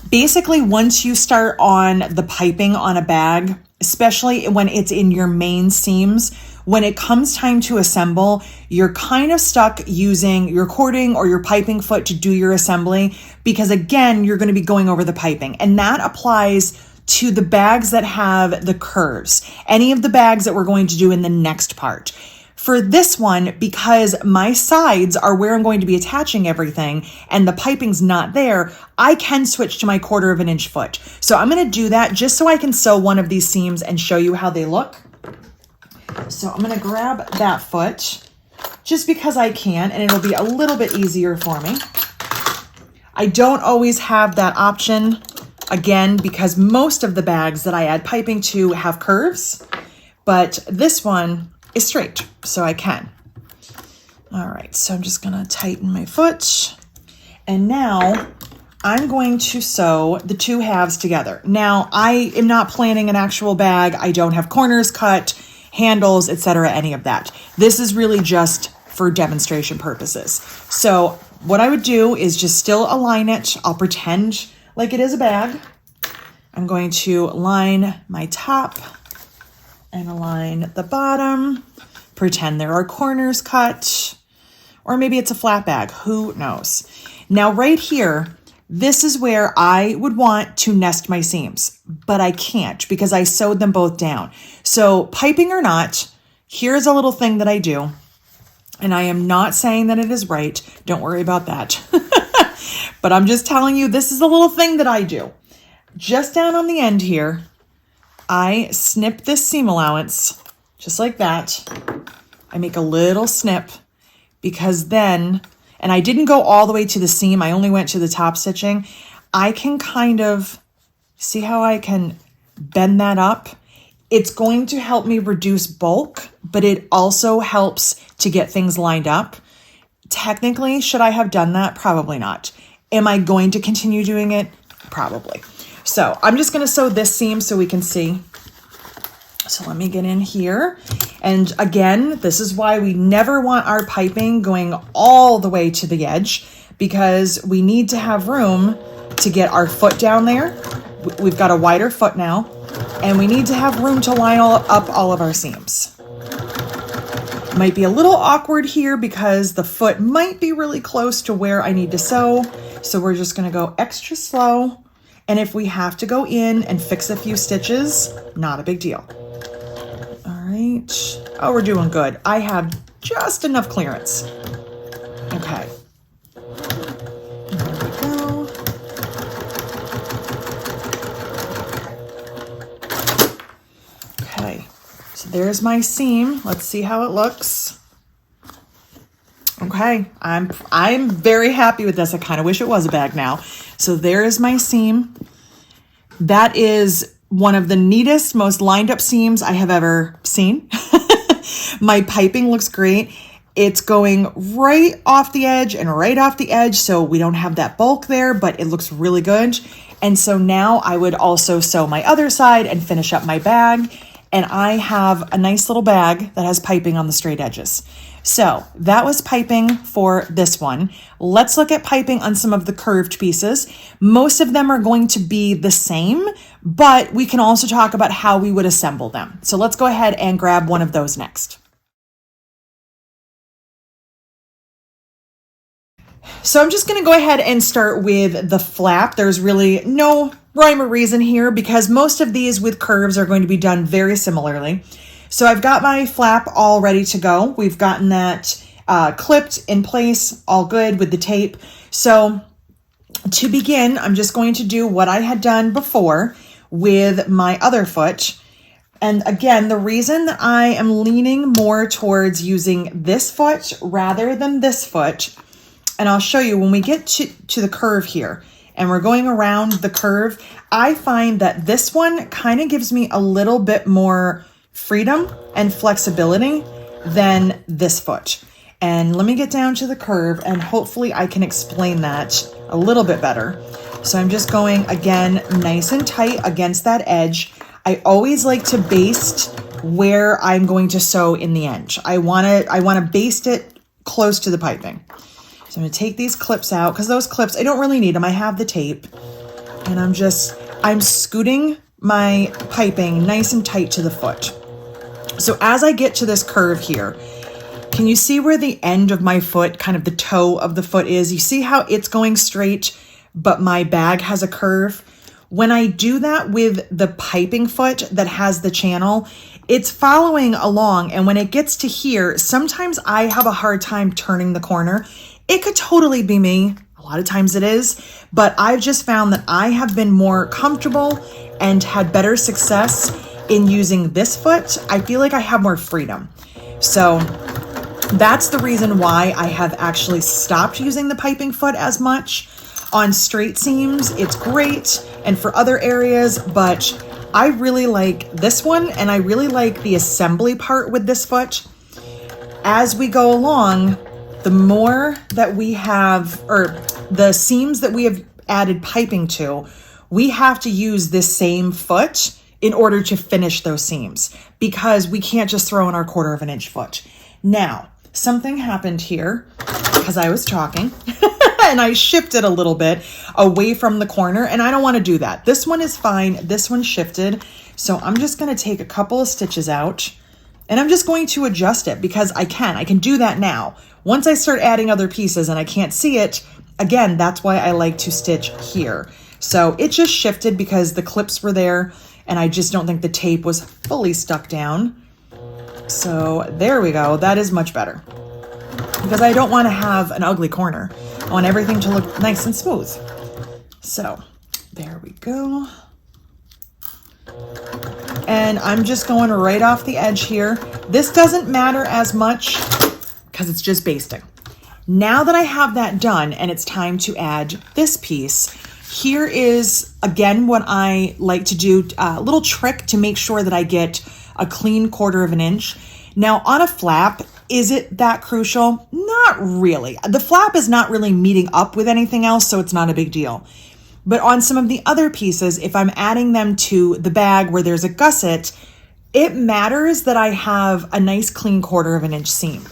basically, once you start on the piping on a bag, especially when it's in your main seams, when it comes time to assemble, you're kind of stuck using your cording or your piping foot to do your assembly because, again, you're going to be going over the piping. And that applies to the bags that have the curves, any of the bags that we're going to do in the next part. For this one, because my sides are where I'm going to be attaching everything and the piping's not there, I can switch to my 1/4 inch foot. So I'm going to do that just so I can sew one of these seams and show you how they look. So I'm going to grab that foot just because I can, and it'll be a little bit easier for me. I don't always have that option, again, because most of the bags that I add piping to have curves, but this one is straight, so I can. All right, so I'm just gonna tighten my foot. And now I'm going to sew the two halves together. Now, I am not planning an actual bag. I don't have corners cut, handles, etc., any of that. This is really just for demonstration purposes. So what I would do is just still align it. I'll pretend like it is a bag. I'm going to line my top and align the bottom, pretend there are corners cut, or maybe it's a flat bag, who knows. Now right here, this is where I would want to nest my seams, but I can't because I sewed them both down. So piping or not, here's a little thing that I do, and I am not saying that it is right, don't worry about that. But I'm just telling you, this is a little thing that I do. Just down on the end here, I snip this seam allowance, just like that. I make a little snip because then, and I didn't go all the way to the seam, I only went to the top stitching. I can kind of, see how I can bend that up? It's going to help me reduce bulk, but it also helps to get things lined up. Technically, should I have done that? Probably not. Am I going to continue doing it? Probably. So I'm just going to sew this seam so we can see. So let me get in here. And again, this is why we never want our piping going all the way to the edge, because we need to have room to get our foot down there. We've got a wider foot now, and we need to have room to line up all of our seams. Might be a little awkward here because the foot might be really close to where I need to sew. So we're just going to go extra slow. And if we have to go in and fix a few stitches, not a big deal. All right. Oh, we're doing good. I have just enough clearance. Okay. There we go. Okay. So there's my seam. Let's see how it looks. Okay, I'm very happy with this. I kind of wish it was a bag now. So there is my seam. That is one of the neatest, most lined up seams I have ever seen. My piping looks great. It's going right off the edge and right off the edge, so we don't have that bulk there, but it looks really good. And so now I would also sew my other side and finish up my bag. And I have a nice little bag that has piping on the straight edges. So that was piping for this one. Let's look at piping on some of the curved pieces. Most of them are going to be the same, but we can also talk about how we would assemble them. So let's go ahead and grab one of those next. So I'm just going to go ahead and start with the flap. There's really no rhyme or reason here because most of these with curves are going to be done very similarly. So I've got my flap all ready to go. We've gotten that clipped in place, all good with the tape. So to begin, I'm just going to do what I had done before with my other foot. And again, the reason that I am leaning more towards using this foot rather than this foot, and I'll show you when we get to the curve here and we're going around the curve, I find that this one kind of gives me a little bit more freedom and flexibility than this foot. And let me get down to the curve and hopefully I can explain that a little bit better. So I'm just going again, nice and tight against that edge. I always like to baste where I'm going to sew in the end. I want to baste it close to the piping. So I'm going to take these clips out because those clips, I don't really need them. I have the tape and I'm scooting my piping nice and tight to the foot. So as I get to this curve here, can you see where the end of my foot, kind of the toe of the foot is? You see how it's going straight, but my bag has a curve? When I do that with the piping foot that has the channel, it's following along. And when it gets to here, sometimes I have a hard time turning the corner. It could totally be me. A lot of times it is, but I've just found that I have been more comfortable and had better success in using this foot. I feel like I have more freedom. So that's the reason why I have actually stopped using the piping foot as much. On straight seams, it's great, and for other areas, but I really like this one, and I really like the assembly part with this foot. As we go along, the more that we have, or the seams that we have added piping to, we have to use this same foot in order to finish those seams because we can't just throw in our 1/4 inch foot. Now, something happened here because I was talking and I shifted a little bit away from the corner, and I don't want to do that. This one is fine. This one shifted. So I'm just going to take a couple of stitches out and I'm just going to adjust it because I can do that now. Once I start adding other pieces and I can't see it, again, that's why I like to stitch here. So it just shifted because the clips were there and I just don't think the tape was fully stuck down. So there we go. That is much better because I don't want to have an ugly corner. I want everything to look nice and smooth. So there we go. And I'm just going right off the edge here. This doesn't matter as much because it's just basting. Now that I have that done and it's time to add this piece, here is again what I like to do, a little trick to make sure that I get a clean 1/4 inch. Now on a flap, is it that crucial? Not really. The flap is not really meeting up with anything else, so it's not a big deal. But on some of the other pieces, if I'm adding them to the bag where there's a gusset, it matters that I have a nice clean 1/4 inch seam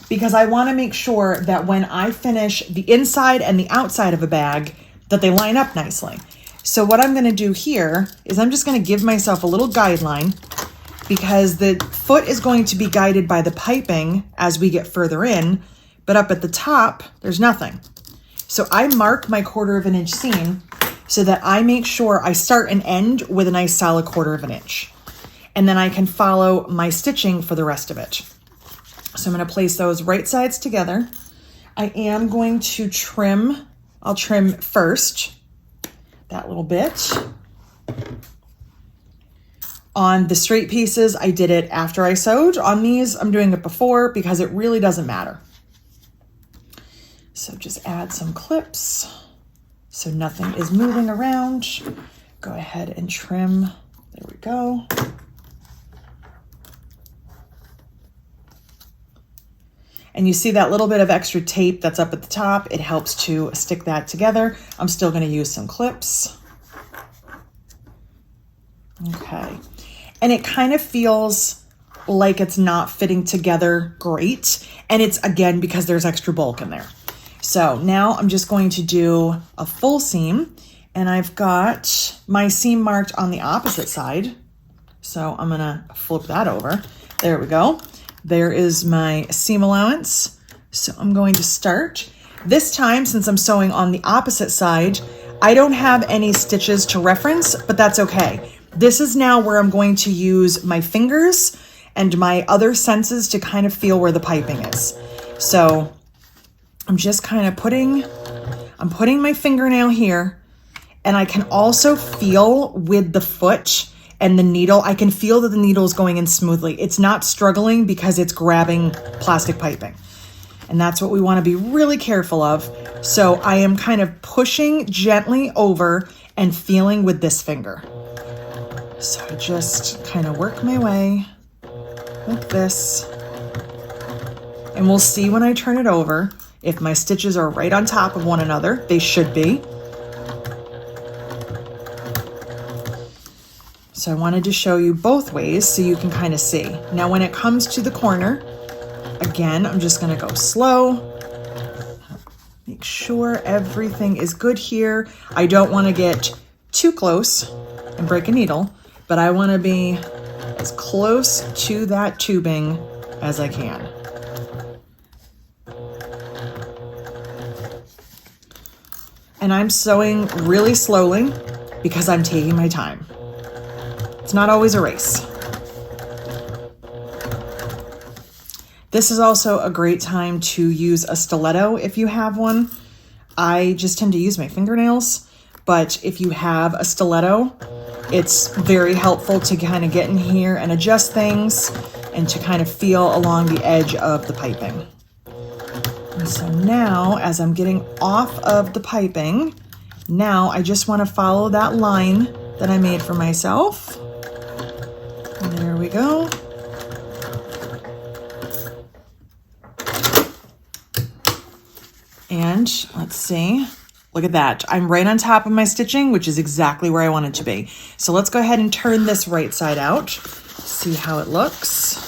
because I want to make sure that when I finish the inside and the outside of a bag, that they line up nicely. So what I'm going to do here is I'm just going to give myself a little guideline because the foot is going to be guided by the piping as we get further in, but up at the top, there's nothing. So I mark my 1/4 inch seam so that I make sure I start and end with a nice solid 1/4 inch. And then I can follow my stitching for the rest of it. So I'm going to place those right sides together. I am going to trim. I'll trim first that little bit. On the straight pieces, I did it after I sewed. On these, I'm doing it before because it really doesn't matter. So just add some clips so nothing is moving around. Go ahead and trim. There we go. And you see that little bit of extra tape that's up at the top. It helps to stick that together. I'm still going to use some clips. Okay. And it kind of feels like it's not fitting together great. And it's, again, because there's extra bulk in there. So now I'm just going to do a full seam. And I've got my seam marked on the opposite side. So I'm going to flip that over. There we go. There is my seam allowance. So I'm going to start. This time, since I'm sewing on the opposite side, I don't have any stitches to reference, but that's okay. This is now where I'm going to use my fingers and my other senses to kind of feel where the piping is. So I'm just kind of putting my fingernail here, and I can also feel with the foot and the needle, I can feel that the needle is going in smoothly. It's not struggling because it's grabbing plastic piping. And that's what we want to be really careful of. So I am kind of pushing gently over and feeling with this finger. So I just kind of work my way like this. And we'll see when I turn it over if my stitches are right on top of one another. They should be. So I wanted to show you both ways so you can kind of see. Now when it comes to the corner, again, I'm just gonna go slow. Make sure everything is good here. I don't wanna get too close and break a needle, but I wanna be as close to that tubing as I can. And I'm sewing really slowly because I'm taking my time. It's not always a race. This is also a great time to use a stiletto if you have one. I just tend to use my fingernails, but if you have a stiletto, it's very helpful to kind of get in here and adjust things and to kind of feel along the edge of the piping. And so now, as I'm getting off of the piping, now I just want to follow that line that I made for myself. And there we go. And let's see, look at that. I'm right on top of my stitching, which is exactly where I want it to be. So let's go ahead and turn this right side out, see how it looks.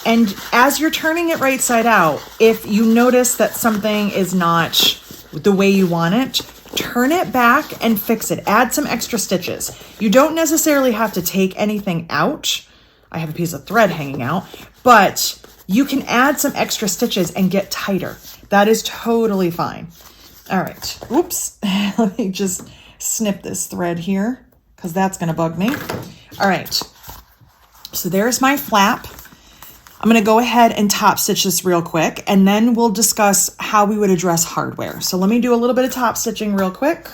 And as you're turning it right side out, if you notice that something is not the way you want it, turn it back and fix it. Add some extra stitches. You don't necessarily have to take anything out. I have a piece of thread hanging out, but you can add some extra stitches and get tighter. That is totally fine. All right, oops. Let me just snip this thread here because that's gonna bug me. All right, so there's my flap. I'm gonna go ahead and top stitch this real quick, and then we'll discuss how we would address hardware. So let me do a little bit of top stitching real quick.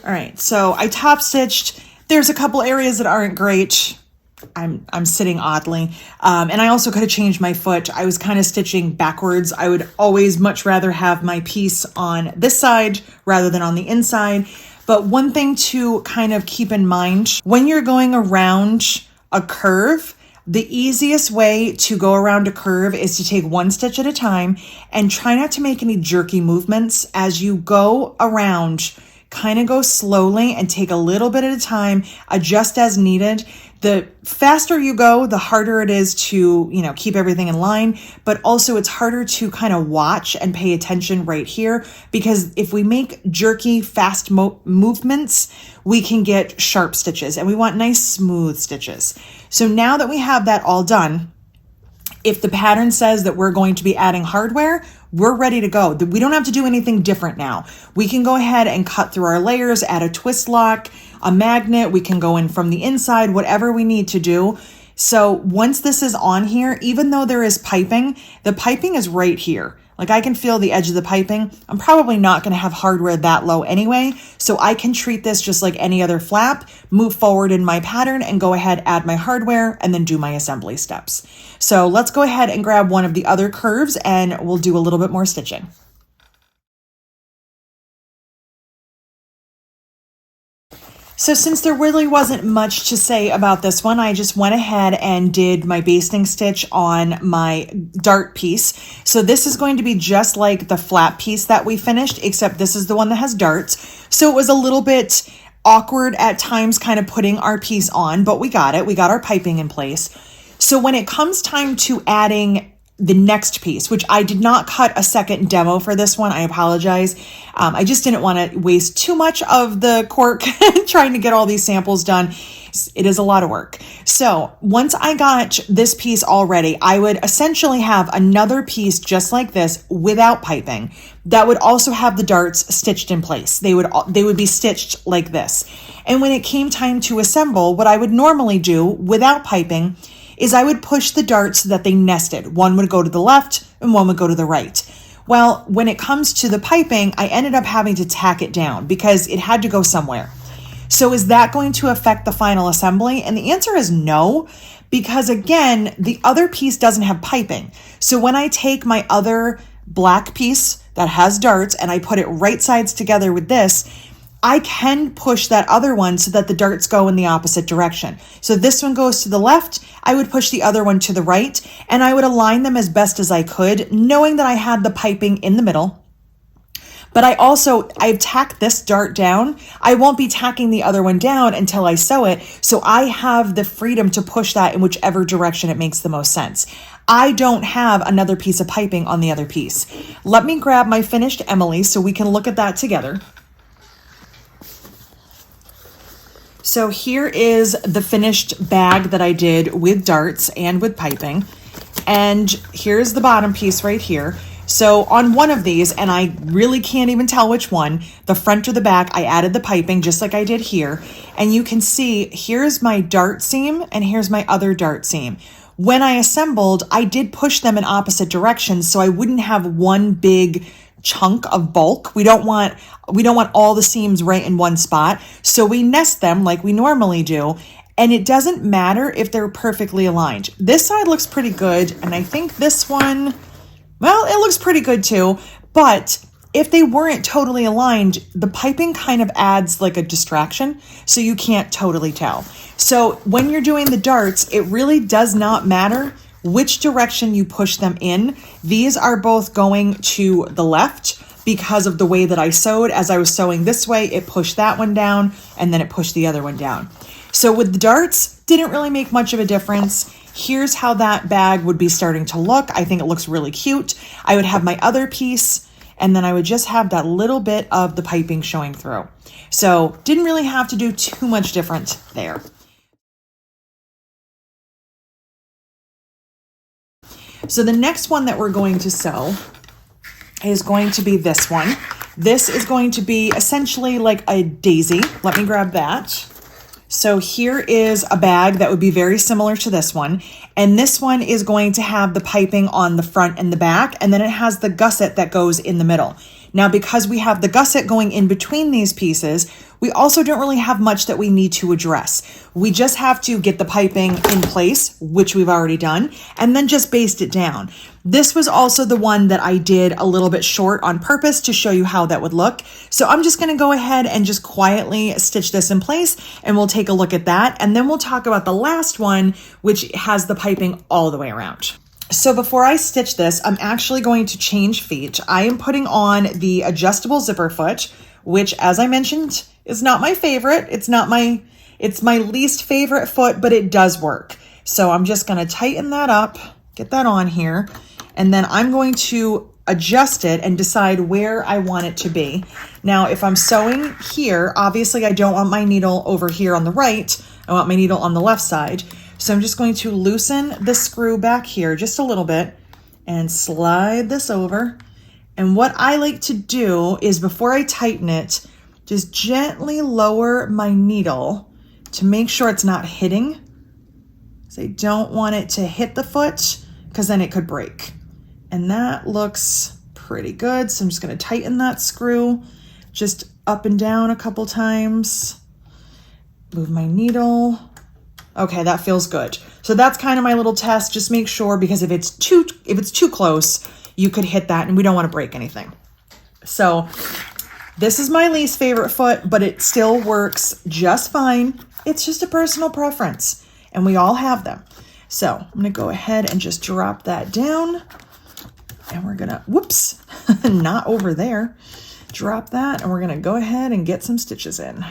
All right, so I top stitched. There's a couple areas that aren't great. I'm sitting oddly. And I also could have changed my foot. I was kind of stitching backwards. I would always much rather have my piece on this side rather than on the inside. But one thing to kind of keep in mind, when you're going around a curve, the easiest way to go around a curve is to take one stitch at a time and try not to make any jerky movements as you go around. Kind of go slowly and take a little bit at a time, adjust as needed. The faster you go, the harder it is to, keep everything in line, but also it's harder to kind of watch and pay attention right here, because if we make jerky, fast movements, we can get sharp stitches, and we want nice, smooth stitches. So now that we have that all done, if the pattern says that we're going to be adding hardware, we're ready to go. We don't have to do anything different now. We can go ahead and cut through our layers, add a twist lock, a magnet. We can go in from the inside, whatever we need to do. So once this is on here, even though there is piping, the piping is right here. Like I can feel the edge of the piping. I'm probably not going to have hardware that low anyway, so I can treat this just like any other flap, move forward in my pattern and go ahead, add my hardware, and then do my assembly steps. So let's go ahead and grab one of the other curves and we'll do a little bit more stitching. So since there really wasn't much to say about this one, I just went ahead and did my basting stitch on my dart piece. So this is going to be just like the flat piece that we finished, except this is the one that has darts. So it was a little bit awkward at times kind of putting our piece on, but we got it. We got our piping in place. So when it comes time to adding the next piece, which I did not cut a second demo for this one, I apologize. I just didn't want to waste too much of the cork trying to get all these samples done. It is a lot of work. So once I got this piece all ready, I would essentially have another piece just like this without piping that would also have the darts stitched in place. They would be stitched like this. And when it came time to assemble, what I would normally do without piping is I would push the darts so that they nested. One would go to the left and one would go to the right. Well, when it comes to the piping, I ended up having to tack it down because it had to go somewhere. So is that going to affect the final assembly? And the answer is no, because again, the other piece doesn't have piping. So when I take my other black piece that has darts and I put it right sides together with this, I can push that other one so that the darts go in the opposite direction. So this one goes to the left, I would push the other one to the right, and I would align them as best as I could, knowing that I had the piping in the middle. But I've tacked this dart down. I won't be tacking the other one down until I sew it, so I have the freedom to push that in whichever direction it makes the most sense. I don't have another piece of piping on the other piece. Let me grab my finished Emily so we can look at that together. So here is the finished bag that I did with darts and with piping. And here's the bottom piece right here. So on one of these, and I really can't even tell which one, the front or the back, I added the piping just like I did here. And you can see here's my dart seam and here's my other dart seam. When I assembled, I did push them in opposite directions so I wouldn't have one big chunk of bulk. We don't want all the seams right in one spot. So we nest them like we normally do. And it doesn't matter if they're perfectly aligned. This side looks pretty good. And I think this one, well, it looks pretty good too. But if they weren't totally aligned, the piping kind of adds like a distraction. So you can't totally tell. So when you're doing the darts, it really does not matter which direction you push them in. These are both going to the left because of the way that I sewed. As I was sewing this way, it pushed that one down and then it pushed the other one down. So with the darts, didn't really make much of a difference. Here's how that bag would be starting to look. I think it looks really cute. I would have my other piece and then I would just have that little bit of the piping showing through. So didn't really have to do too much different there. So the next one that we're going to sew is going to be this one. This is going to be essentially like a daisy. Let me grab that. So here is a bag that would be very similar to this one. And this one is going to have the piping on the front and the back. And then it has the gusset that goes in the middle. Now, because we have the gusset going in between these pieces, we also don't really have much that we need to address. We just have to get the piping in place, which we've already done, and then just baste it down. This was also the one that I did a little bit short on purpose to show you how that would look. So I'm just going to go ahead and just quietly stitch this in place, and we'll take a look at that. And then we'll talk about the last one, which has the piping all the way around. So before I stitch this, I'm actually going to change feet. I am putting on the adjustable zipper foot, which, as I mentioned, is not my favorite. It's my least favorite foot, but it does work. So I'm just going to tighten that up, get that on here, and then I'm going to adjust it and decide where I want it to be. Now, if I'm sewing here, obviously I don't want my needle over here on the right. I want my needle on the left side. So I'm just going to loosen the screw back here just a little bit and slide this over. And what I like to do is before I tighten it, just gently lower my needle to make sure it's not hitting. So I don't want it to hit the foot because then it could break. And that looks pretty good. So I'm just going to tighten that screw just up and down a couple times. Move my needle. Okay, that feels good. So that's kind of my little test. Just make sure, because if it's too close, you could hit that and we don't want to break anything. So This is my least favorite foot, but it still works just fine. It's just a personal preference, and we all have them. So I'm gonna go ahead and just drop that down, and we're gonna, whoops, not over there. Drop that, and we're gonna go ahead and get some stitches in.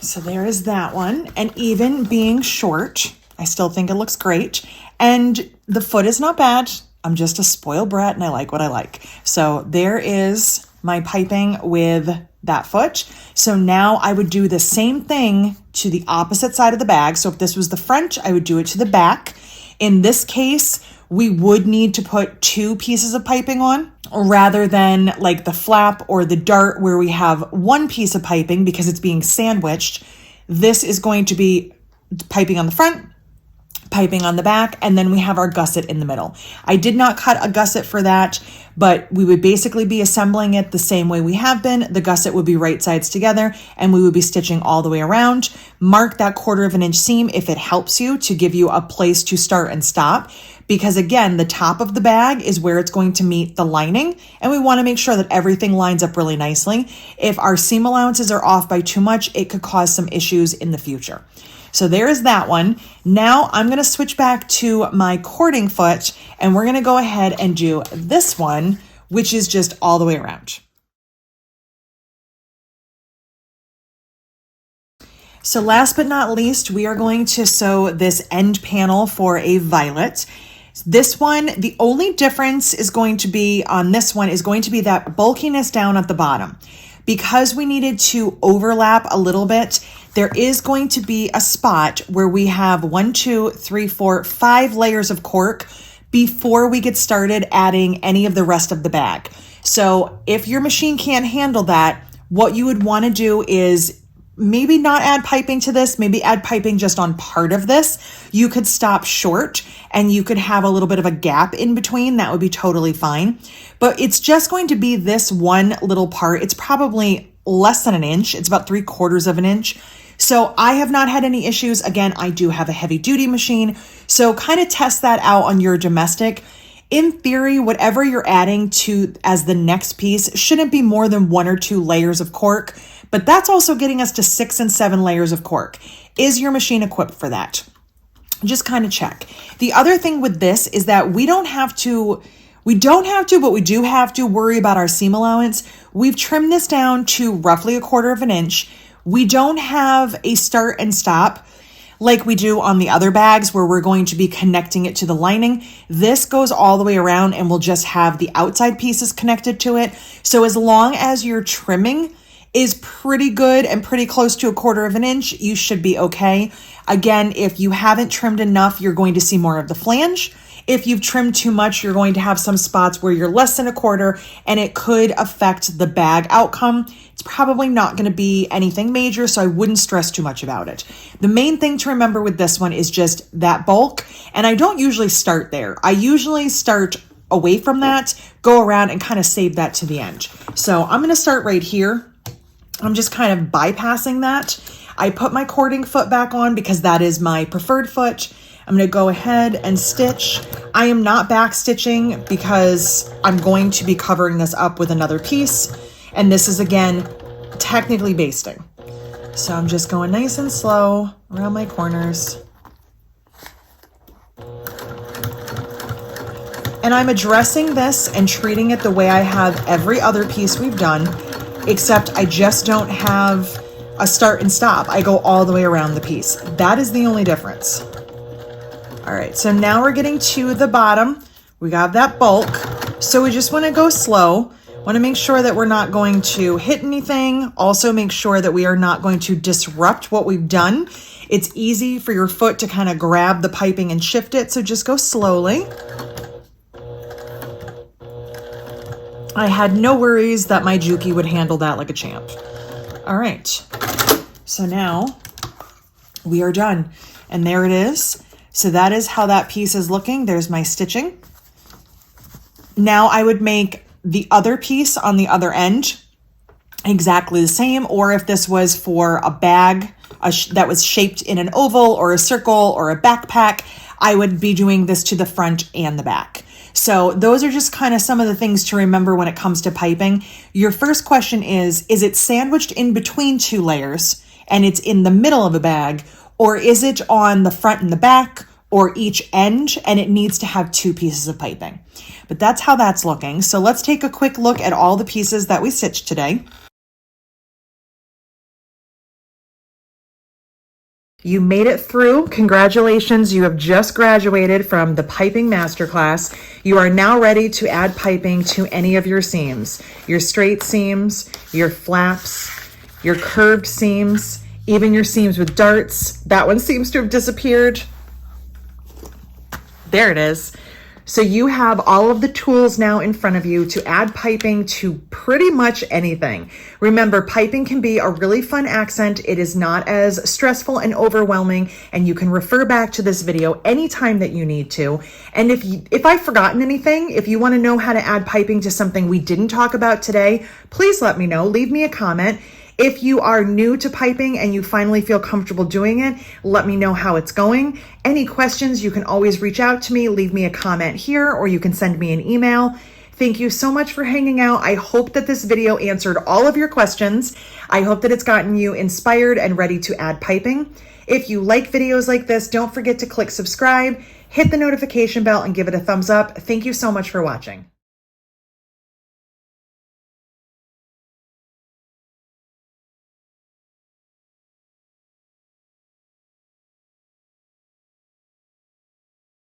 So there is that one. And even being short, I still think it looks great. And the foot is not bad. I'm just a spoiled brat and I like what I like. So there is my piping with that foot. So now I would do the same thing to the opposite side of the bag. So if this was the front, I would do it to the back. In this case, we would need to put 2 pieces of piping on rather than like the flap or the dart where we have 1 piece of piping because it's being sandwiched. This is going to be piping on the front, piping on the back, and then we have our gusset in the middle. I did not cut a gusset for that, but we would basically be assembling it the same way we have been. The gusset would be right sides together and we would be stitching all the way around. Mark that 1/4 of an inch seam if it helps you to give you a place to start and stop. Because again, the top of the bag is where it's going to meet the lining, and we want to make sure that everything lines up really nicely. If our seam allowances are off by too much, it could cause some issues in the future. So there is that one. Now I'm going to switch back to my cording foot, and we're going to go ahead and do this one, which is just all the way around. So last but not least, we are going to sew this end panel for a violet. This one, the only difference is going to be on this one is going to be that bulkiness down at the bottom. Because we needed to overlap a little bit, there is going to be a spot where we have 1, 2, 3, 4, 5 layers of cork before we get started adding any of the rest of the bag. So if your machine can't handle that, what you would want to do is maybe not add piping to this, maybe add piping just on part of this. You could stop short and you could have a little bit of a gap in between. That would be totally fine. But it's just going to be this one little part. It's probably less than an inch. It's about 3/4 of an inch. So I have not had any issues. Again, I do have a heavy duty machine. So kind of test that out on your domestic. In theory, whatever you're adding to as the next piece shouldn't be more than 1 or 2 layers of cork. But that's also getting us to 6 and 7 layers of cork. Is your machine equipped for that? Just kind of check. The other thing with this is that we don't have to, but we do have to worry about our seam allowance. We've trimmed this down to roughly 1/4 of an inch. We don't have a start and stop like we do on the other bags where we're going to be connecting it to the lining. This goes all the way around and we'll just have the outside pieces connected to it. So as long as your trimming is pretty good and pretty close to 1/4 of an inch, you should be okay. Again, if you haven't trimmed enough, you're going to see more of the flange. If you've trimmed too much, you're going to have some spots where you're less than 1/4 and it could affect the bag outcome. It's probably not going to be anything major, so I wouldn't stress too much about it. The main thing to remember with this one is just that bulk, and I don't usually start there. I usually start away from that, go around and kind of save that to the end. So I'm going to start right here. I'm just kind of bypassing that. I put my cording foot back on because that is my preferred foot. I'm going to go ahead and stitch. I am not back stitching because I'm going to be covering this up with another piece. And this is, again, technically basting. So I'm just going nice and slow around my corners. And I'm addressing this and treating it the way I have every other piece we've done, except I just don't have a start and stop. I go all the way around the piece. That is the only difference. All right, so now we're getting to the bottom. We got that bulk. So we just want to go slow. Want to make sure that we're not going to hit anything. Also make sure that we are not going to disrupt what we've done. It's easy for your foot to kind of grab the piping and shift it, so just go slowly. I had no worries that my Juki would handle that like a champ. All right, so now we are done. And there it is. So that is how that piece is looking. There's my stitching. Now I would make the other piece on the other end exactly the same, or if this was for a bag that was shaped in an oval or a circle or a backpack, I would be doing this to the front and the back. So those are just kind of some of the things to remember when it comes to piping. Your first question is it sandwiched in between two layers and it's in the middle of a bag, or is it on the front and the back or each end and it needs to have two pieces of piping? But that's how that's looking. So let's take a quick look at all the pieces that we stitched today. You made it through. Congratulations. You have just graduated from the piping masterclass. You are now ready to add piping to any of your seams, your straight seams, your flaps, your curved seams, even your seams with darts. That one seems to have disappeared. There it is. So you have all of the tools now in front of you to add piping to pretty much anything. Remember, piping can be a really fun accent. It is not as stressful and overwhelming, and you can refer back to this video anytime that you need to. And if I've forgotten anything, if you want to know how to add piping to something we didn't talk about today, please let me know. Leave me a comment. If you are new to piping and you finally feel comfortable doing it, let me know how it's going. Any questions, you can always reach out to me, leave me a comment here, or you can send me an email. Thank you so much for hanging out. I hope that this video answered all of your questions. I hope that it's gotten you inspired and ready to add piping. If you like videos like this, don't forget to click subscribe, hit the notification bell, and give it a thumbs up. Thank you so much for watching.